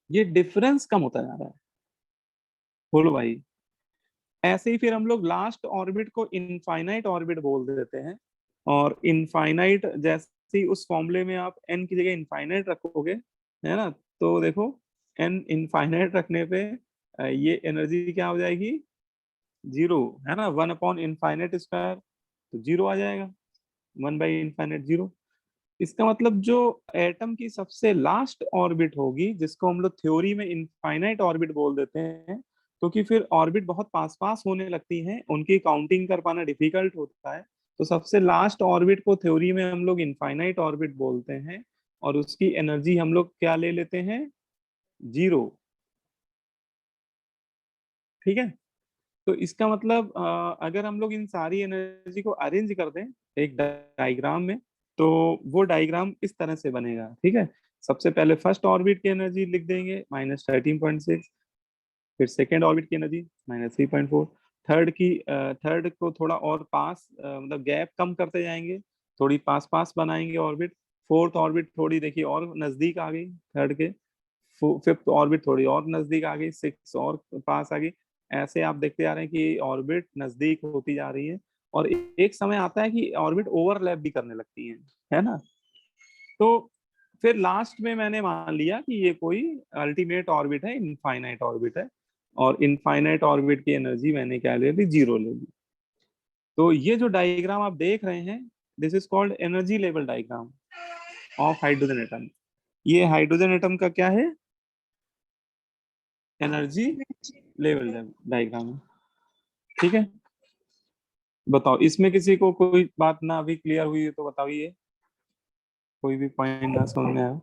ये डिफरेंस कम होता जा रहा है। बोलो भाई। ऐसे ही फिर हम लोग लास्ट ऑर्बिट को इनफाइनाइट ऑर्बिट बोल देते हैं, और इनफाइनाइट जैसे ही उस फॉर्मूले में आप n की जगह इनफाइनाइट रखोगे, है ना, तो देखो n इनफाइनाइट रखने पे ये एनर्जी क्या हो जाएगी, 0, है ना, 1 अपॉन इनफाइनाइट स्क्वायर, तो 0 आ जाएगा, 1/इनफाइनाइट 0। इसका मतलब जो एटम की सबसे लास्ट ऑर्बिट होगी, जिसको हम लोग थ्योरी में इनफाइनाइट ऑर्बिट बोल देते हैं, क्योंकि फिर ऑर्बिट बहुत पास पास होने लगती हैं, उनकी काउंटिंग कर पाना डिफिकल्ट होता है, तो सबसे लास्ट ऑर्बिट को थ्योरी में हम लोग इनफाइनाइट ऑर्बिट बोलते हैं, और उसकी एनर्जी हम लोग क्या ले लेते हैं, 0। ठीक है। तो इसका मतलब अगर हम लोग इन सारी एनर्जी को अरेंज कर दें एक डायग्राम में, तो वो डायग्राम इस तरह से बनेगा। ठीक है। सबसे पहले फर्स्ट ऑर्बिट की एनर्जी लिख देंगे -13.6, फिर सेकेंड ऑर्बिट की एनर्जी -3.4, थर्ड को थोड़ा और पास मतलब गैप कम करते जाएंगे, थोड़ी पास पास बनाएंगे ऑर्बिट। फोर्थ ऑर्बिट थोड़ी देखिए और नजदीक आ गई थर्ड के, फिफ्थ ऑर्बिट थोड़ी और नजदीक आ गई, सिक्स और पास आ गई। ऐसे आप देखते आ रहे हैं कि ऑर्बिट नजदीक होती जा रही है, और एक समय आता है कि ऑर्बिट ओवरलैप भी करने लगती है ना। तो फिर लास्ट में मैंने मान लिया कि ये कोई अल्टीमेट ऑर्बिट है, इनफाइनाइट ऑर्बिट है, और इनफाइनाइट ऑर्बिट की एनर्जी मैंने क्या ले ली, 0 ले ली। तो ये जो डायग्राम आप देख रहे हैं, this is called energy level diagram of hydrogen atom. ये हाइड्रोजन एटम का क्या है, एनर्जी लेवल डायग्राम है। ठीक है। बताओ इसमें किसी को कोई बात ना अभी क्लियर हुई है तो बताइए, कोई भी पॉइंट ना समझ में आया।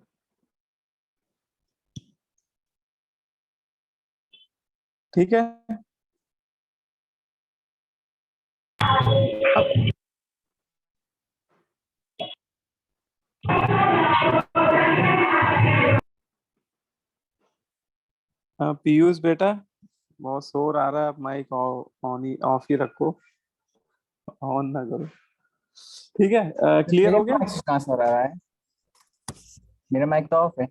ठीक है। पीयूष बेटा, बहुत शोर आ रहा है, आप माइक ऑन ही ऑफ ही रखो, ऑन ना करो। ठीक है। क्लियर
मेरे
हो गया।
माइक कहाँ से हो रहा है? मेरा माइक तो ऑफ है।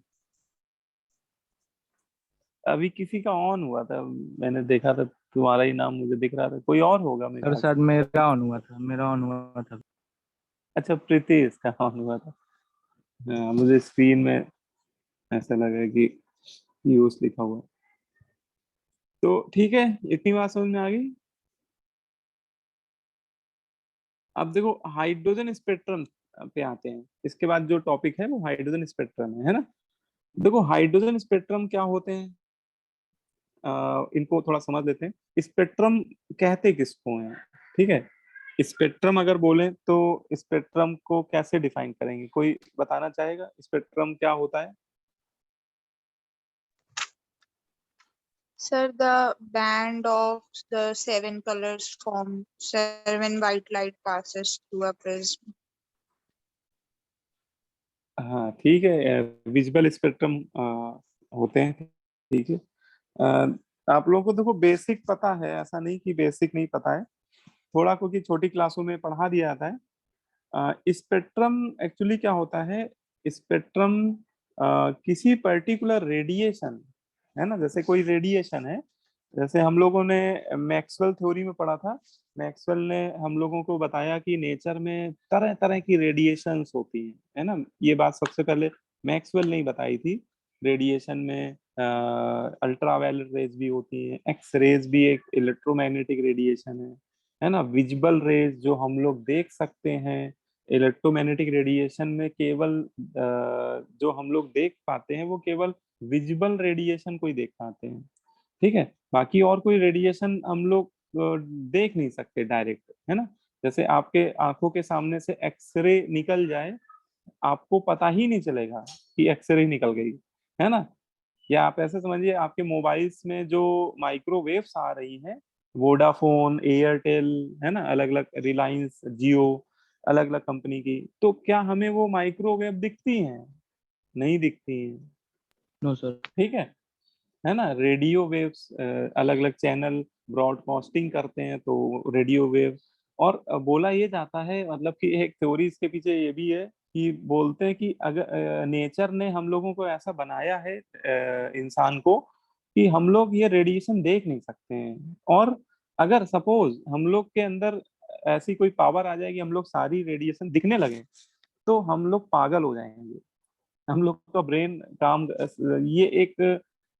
अभी किसी का ऑन हुआ था, मैंने देखा था, तुम्हारा ही नाम मुझे दिख रहा था, कोई और होगा मेरे
सर
ख्याल
शायद
से।
मेरा ऑन हुआ था।
अच्छा, प्रीतिश का ऑन हुआ था। हाँ, मुझे स्क्रीन में ऐसा लगा कि पीयूष लिखा हुआ। तो ठीक है, इतनी बात समझ में आ गई। अब देखो हाइड्रोजन स्पेक्ट्रम पे आते हैं, इसके बाद जो टॉपिक है वो हाइड्रोजन स्पेक्ट्रम है ना। देखो हाइड्रोजन स्पेक्ट्रम क्या होते हैं, इनको थोड़ा समझ लेते हैं। स्पेक्ट्रम कहते किसको हैं, ठीक है। स्पेक्ट्रम अगर बोलें तो स्पेक्ट्रम को कैसे डिफाइन करेंगे, कोई बताना चाहेगा स्पेक्ट्रम क्या होता है।
Sir, the band of the 7 colors formed, sir, when white light passes through a prism.
हाँ ठीक है, विजुअल स्पेक्ट्रम होते हैं। ठीक है। आप लोगों को देखो बेसिक पता है, ऐसा नहीं कि बेसिक नहीं पता है, थोड़ा क्योंकि छोटी क्लासों में पढ़ा दिया जाता है। स्पेक्ट्रम एक्चुअली क्या होता है, स्पेक्ट्रम किसी पर्टिकुलर रेडिएशन, है ना, जैसे कोई रेडिएशन है, जैसे हम लोगों ने मैक्सवेल थ्योरी में पढ़ा था। मैक्सवेल ने हम लोगों को बताया कि नेचर में तरह तरह की रेडिएशंस होती हैं, है ना। ये बात सबसे पहले मैक्सवेल ने ही बताई थी। रेडिएशन में अल्ट्रावायलेट रेज भी होती हैं, एक्स रेज भी एक इलेक्ट्रोमैग्नेटिक रेडिएशन है ना। विजिबल रेज जो हम लोग देख सकते हैं, इलेक्ट्रोमैग्नेटिक रेडिएशन में केवल जो हम लोग देख पाते हैं वो केवल विजिबल रेडिएशन को ही देख पाते हैं। ठीक है। बाकी और कोई रेडिएशन हम लोग देख नहीं सकते डायरेक्ट, है ना। जैसे आपके आंखों के सामने से एक्सरे निकल जाए, आपको पता ही नहीं चलेगा कि एक्सरे निकल गई, है ना। या आप ऐसे समझिए आपके मोबाइल्स में जो माइक्रोवेव्स आ रही हैं, वोडाफोन, एयरटेल, है ना, अलग अलग, रिलायंस, जियो, अलग अलग कंपनी की, तो क्या हमें वो माइक्रोवेव दिखती हैं, नहीं दिखती हैं।
No sir.
ठीक है ना। रेडियो वेव्स अलग अलग चैनल ब्रॉडकास्टिंग करते हैं, तो रेडियो वेव और बोला ये जाता है, मतलब कि एक थ्योरी इसके पीछे ये भी है कि बोलते हैं कि अगर नेचर ने हम लोगों को ऐसा बनाया है, इंसान को, कि हम लोग ये रेडिएशन देख नहीं सकते हैं। और अगर सपोज हम लोग के अंदर ऐसी कोई पावर आ जाए कि हम लोग सारी रेडिएशन दिखने लगे, तो हम लोग पागल हो जाएंगे। हम लोग का ब्रेन काम, ये एक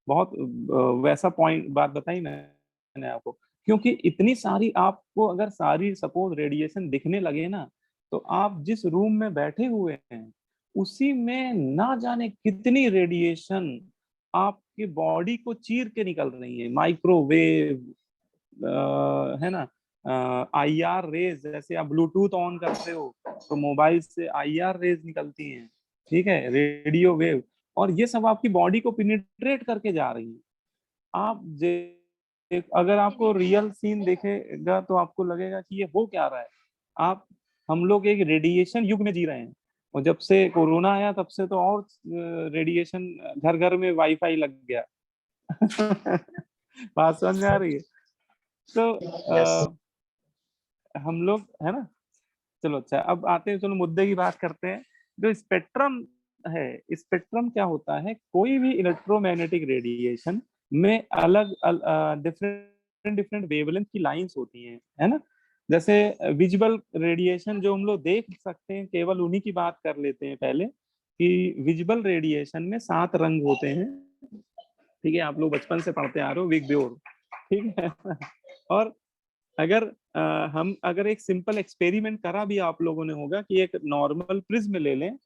बहुत वैसा पॉइंट बात बताई मैंने आपको, क्योंकि इतनी सारी आपको अगर सारी सपोज रेडिएशन दिखने लगे ना, तो आप जिस रूम में बैठे हुए हैं उसी में ना जाने कितनी रेडिएशन आपकी बॉडी को चीर के निकल रही है। माइक्रोवेव, है ना, आईआर रेज, जैसे आप ब्लूटूथ ऑन करते हो तो मोबाइल से आईआर रेज निकलती हैं, ठीक है, रेडियो वेव, और ये सब आपकी बॉडी को पिनिट्रेट करके जा रही है। आप अगर आपको रियल सीन देखेगा तो आपको लगेगा कि ये हो क्या रहा है। आप हम लोग एक रेडिएशन युग में जी रहे हैं, और जब से कोरोना आया तब से तो और रेडिएशन, घर घर में वाईफाई लग गया। बात समझ में आ रही है? तो
यस
हम लोग, है ना, चलो अच्छा, अब आते हैं, चलो मुद्दे की बात करते हैं। जो स्पेक्ट्रम है, स्पेक्ट्रम क्या होता है? कोई भी इलेक्ट्रोमैग्नेटिक रेडिएशन में अलग डिफरेंट डिफरेंट वेवलेंथ की लाइंस होती हैं, है ना। जैसे विजिबल रेडिएशन जो हम लोग देख सकते हैं, केवल उन्हीं की बात कर लेते हैं पहले, कि विजिबल रेडिएशन में 7 रंग होते हैं, ठीक है, आप लोग बचपन से पढ़ते आ रहे हो, विग ब्योर, ठीक है। और अगर हम अगर एक सिंपल एक्सपेरिमेंट करा भी आप लोगों ने होगा कि एक नॉर्मल प्रिज्म ले लें,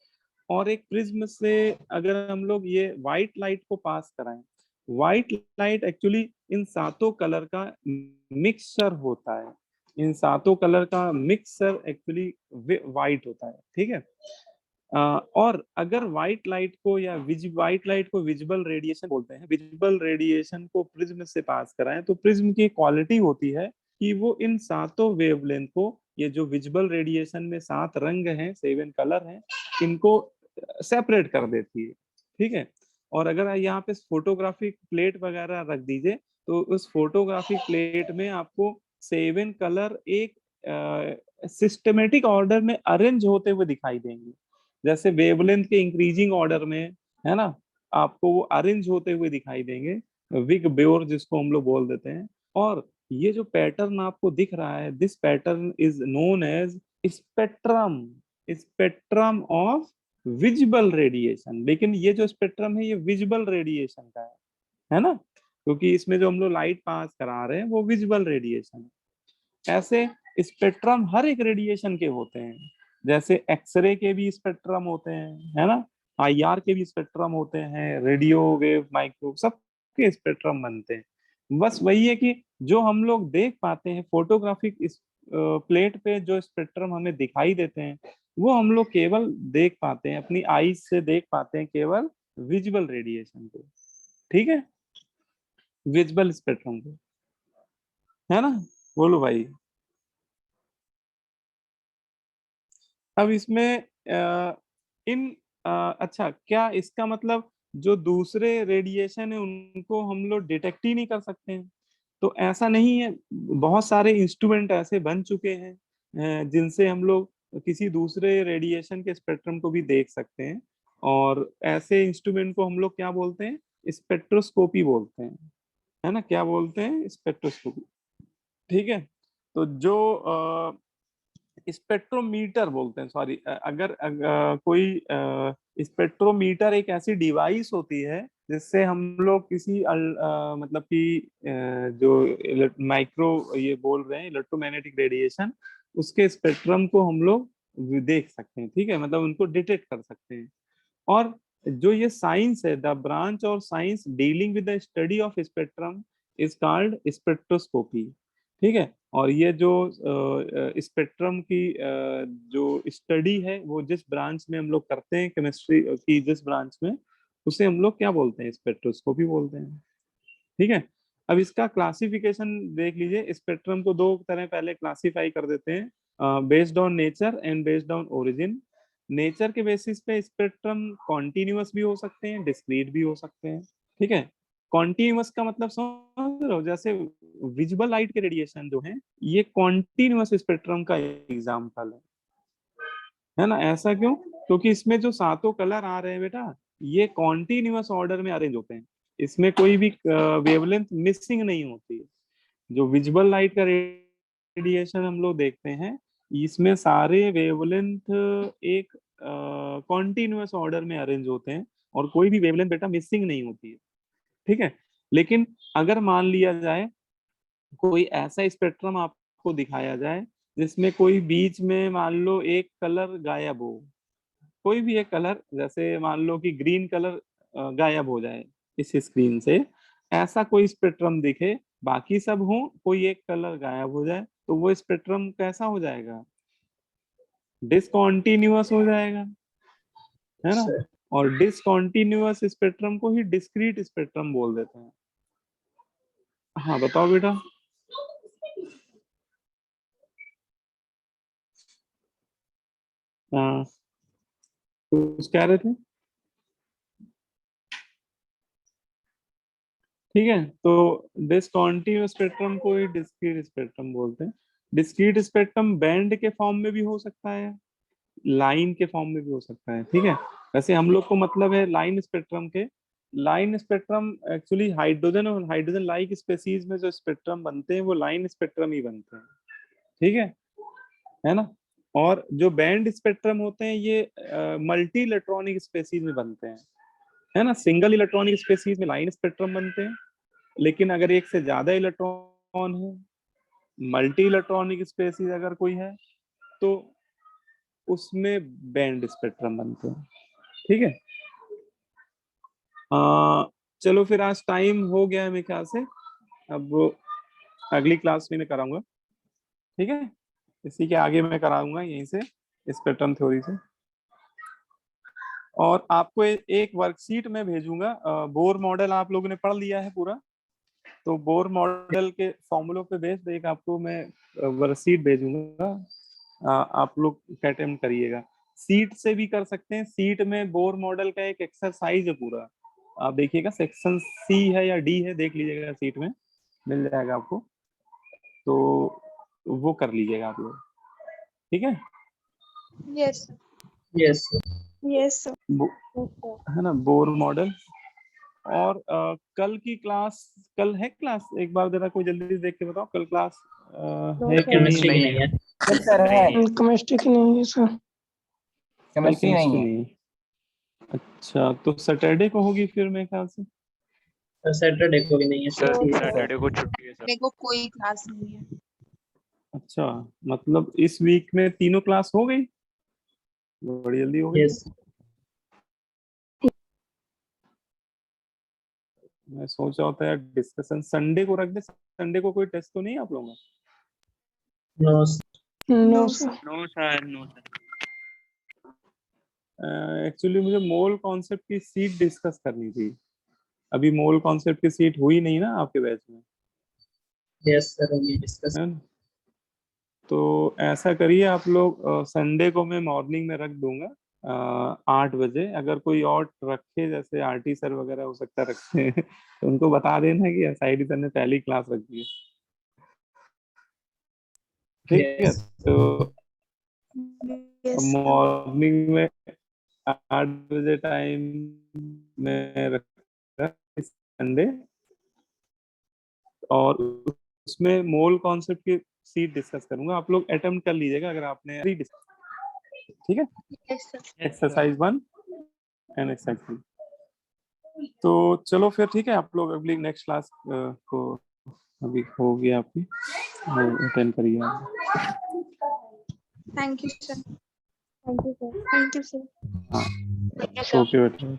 और एक प्रिज्म से अगर हम लोग ये व्हाइट लाइट को पास कराएं, white light actually in 7 colour का मिक्सचर होता है, इन 7 कलर का मिक्सचर एक्चुअली व्हाइट होता है, ठीक है। और अगर व्हाइट लाइट को या व्हाइट लाइट को विजिबल रेडिएशन बोलते हैं, विजिबल रेडिएशन को प्रिज्म से पास कराएं, तो प्रिज्म की क्वालिटी होती है कि वो इन 7 वेवलेंथ को, ये जो विजिबल रेडिएशन में 7 रंग हैं, 7 कलर हैं, इनको सेपरेट कर देती है, ठीक है। और अगर यहाँ पे फोटोग्राफिक प्लेट वगैरह रख दीजिए, तो उस फोटोग्राफिक प्लेट में आपको 7 कलर एक सिस्टमेटिक ऑर्डर में अरेंज होते हुए दिखाई देंगे। जैसे वेवलेंथ के इंक्रीजिंग ऑर्डर में, है ना, आपको वो अरेंज होते हुए दिखाई देंगे, विग ब्योर जिसको हम लोग बोल देते हैं। और ये जो पैटर्न आपको दिख रहा है, this pattern is known as spectrum, spectrum of visible radiation. लेकिन ये जो स्पेक्ट्रम है ये विजिबल रेडिएशन का है ना, क्योंकि इसमें जो हम लोग लाइट पास करा रहे हैं वो विजिबल रेडिएशन है। ऐसे स्पेक्ट्रम हर एक रेडिएशन के होते हैं, जैसे एक्सरे के भी स्पेक्ट्रम होते हैं, है ना, आईआर के भी स्पेक्ट्रम होते हैं, रेडियो वेव, माइक्रो, सबके स्पेक्ट्रम बनते हैं। बस वही है कि जो हम लोग देख पाते हैं फोटोग्राफिक प्लेट पे, जो स्पेक्ट्रम हमें दिखाई देते हैं, वो हम लोग केवल देख पाते हैं, अपनी आईज से देख पाते हैं केवल विजिबल रेडिएशन को, ठीक है, विजिबल स्पेक्ट्रम को, है ना। बोलो भाई। अब इसमें अच्छा, क्या इसका मतलब जो दूसरे रेडिएशन है उनको हम लोग डिटेक्ट ही नहीं कर सकते हैं? तो ऐसा नहीं है, बहुत सारे इंस्ट्रूमेंट ऐसे बन चुके हैं जिनसे हम लोग किसी दूसरे रेडिएशन के स्पेक्ट्रम को भी देख सकते हैं। और ऐसे इंस्ट्रूमेंट को हम लोग क्या बोलते हैं? स्पेक्ट्रोस्कोपी बोलते हैं, है ना, क्या बोलते हैं? स्पेक्ट्रोस्कोपी, ठीक है। तो जो स्पेक्ट्रोमीटर बोलते हैं, सॉरी, अगर कोई स्पेक्ट्रोमीटर एक ऐसी डिवाइस होती है जिससे हम लोग किसी मतलब कि जो माइक्रो ये बोल रहे हैं इलेक्ट्रोमैग्नेटिक रेडिएशन, उसके स्पेक्ट्रम को हम लोग देख सकते हैं, ठीक है, मतलब उनको डिटेक्ट कर सकते हैं। और जो ये साइंस है, द ब्रांच और science dealing with the study of spectrum is called spectroscopy, ठीक है। और ये जो स्पेक्ट्रम की जो स्टडी है वो जिस ब्रांच में हम लोग करते हैं, केमिस्ट्री की जिस ब्रांच में, उसे हम लोग क्या बोलते हैं? स्पेक्ट्रोस्कोपी बोलते हैं, ठीक है। अब इसका क्लासिफिकेशन देख लीजिए। स्पेक्ट्रम को 2 तरह पहले क्लासिफाई कर देते हैं, based on nature and based on origin. Nature के बेसिस पे स्पेक्ट्रम कॉन्टिन्यूअस भी हो सकते हैं, डिस्क्रीट भी हो सकते हैं, ठीक है। कॉन्टिन्यूअस का मतलब समझ रहे हो, जैसे विजिबल लाइट के रेडिएशन जो है ये कॉन्टिन्यूअस स्पेक्ट्रम का एग्जाम्पल है ना। ऐसा क्यों? क्योंकि इसमें जो सातों कलर आ रहे हैं बेटा ये कॉन्टिन्यूअस ऑर्डर में अरेंज होते हैं, इसमें कोई भी वेवलेंथ मिसिंग नहीं होती है। जो विजिबल लाइट का रेडिएशन हम लोग देखते हैं इसमें सारे वेवलेंथ एक कॉन्टिन्यूअस ऑर्डर में अरेंज होते हैं और कोई भी वेवलेंथ बेटा मिसिंग नहीं होती है, ठीक है। लेकिन अगर मान लिया जाए कोई ऐसा स्पेक्ट्रम आपको दिखाया जाए जिसमें कोई बीच में मान लो एक कलर गायब हो, कोई भी एक कलर, जैसे मान लो कि ग्रीन कलर गायब हो जाए इस स्क्रीन से, ऐसा कोई स्पेक्ट्रम दिखे, बाकी सब हो, कोई एक कलर गायब हो जाए, तो वो स्पेक्ट्रम कैसा हो जाएगा? डिसकंटीन्यूअस हो जाएगा, है ना। और डिसकंटीन्यूअस स्पेक्ट्रम को ही डिस्क्रीट स्पेक्ट्रम बोल देते हैं। हाँ बताओ बेटा। हाँ कुछ कह रहे थे? ठीक है, तो डिसकंटीन्यूअस स्पेक्ट्रम को ही डिस्क्रीट स्पेक्ट्रम बोलते हैं। डिस्क्रीट स्पेक्ट्रम बैंड के फॉर्म में भी हो सकता है, लाइन के फॉर्म में भी हो सकता है, ठीक है। वैसे हम लोग को मतलब है लाइन स्पेक्ट्रम के। लाइन स्पेक्ट्रम एक्चुअली हाइड्रोजन और हाइड्रोजन लाइक स्पेसीज में जो स्पेक्ट्रम बनते हैं वो लाइन स्पेक्ट्रम ही बनते हैं, ठीक है ना। और जो बैंड स्पेक्ट्रम होते हैं ये मल्टी इलेक्ट्रॉनिक स्पेसीज में बनते हैं, है ना। सिंगल इलेक्ट्रॉनिक स्पेसीज में लाइन स्पेक्ट्रम बनते हैं, लेकिन अगर एक से ज्यादा इलेक्ट्रॉन है, मल्टी इलेक्ट्रॉनिक स्पेसीज अगर कोई है, तो उसमें बैंड स्पेक्ट्रम बनते हैं, ठीक है। चलो फिर आज टाइम हो गया है मेरे ख्याल से, अब अगली क्लास में मैं कराऊंगा, ठीक है। इसी के आगे मैं कराऊंगा यहीं से स्पेक्ट्रम थ्योरी से। और आपको एक वर्कशीट में भेजूंगा। बोर मॉडल आप लोगों ने पढ़ लिया है पूरा, तो बोर मॉडल के फॉर्मूलों पे बेस्ड एक आपको मैं वर्कशीट भेजूंगा, आप लोग अटेम्प्ट करिएगा। सीट से भी कर सकते हैं, सीट में बोर मॉडल का एक एक्सरसाइज है पूरा, आप देखिएगा सेक्शन सी है या डी है, देख लीजिएगा, सीट में मिल जाएगा आपको, तो वो कर लीजिएगा आप लोग, ठीक है।
Yes, sir.
Yes
Yes, sir.
है ना बोर मॉडल। और कल की क्लास, कल है क्लास? एक बार जरा कोई जल्दी देख के बताओ, कल क्लास है कि
केमिस्ट्री
नहीं?
नहीं है सर, है
केमिस्ट्री की नहीं है सर।
केमिस्ट्री नहीं है
अच्छा, तो सैटरडे को होगी फिर मेरे ख्याल से।
सर, सैटरडे को भी नहीं है
सर
सर।
सैटरडे को छुट्टी है सर।
मेरे को कोई क्लास नहीं है।
अच्छा, मतलब इस वीक में तीनों क्लास हो गई, बड़ी जल्दी हो गई।
यस
मैं सोच रहा होता है डिस्कशन संडे को रख दे, संडे को कोई टेस्ट तो नहीं है आप लोगों का?
No
no sir.
No sir, no sir.
Actually मुझे मोल कॉन्सेप्ट की सीट डिस्कस करनी थी, अभी मोल कॉन्सेप्ट की सीट हुई नहीं ना आपके बैच में,
यस सर, होगी डिस्कस।
है ना? तो ऐसा करिए आप लोग, संडे को मैं मॉर्निंग में रख दूंगा 8 बजे। अगर कोई और रखे, जैसे आरटी सर वगैरह हो सकता रखते हैं तो उनको बता देना कि एसआईडी सर ने पहली क्लास रख दी है, ठीक है। तो
Yes, sir.
मॉर्निंग में 8 बजे टाइम में रखा संडे, और उसमें मोल कॉन्सेप्ट की सीट डिस्कस करूंगा, आप लोग अटेम्प्ट कर लीजिएगा अगर आपने, ठीक है।
Yes, sir.
Exercise 1 and exercise 2। तो चलो फिर ठीक है, आप लोग अगली नेक्स्ट क्लास को अभी हो गया आपकी, अटेंड करिए आप।
Thank you, sir. Thank you, sir. Thank you, sir.
हाँ ओके बेटा।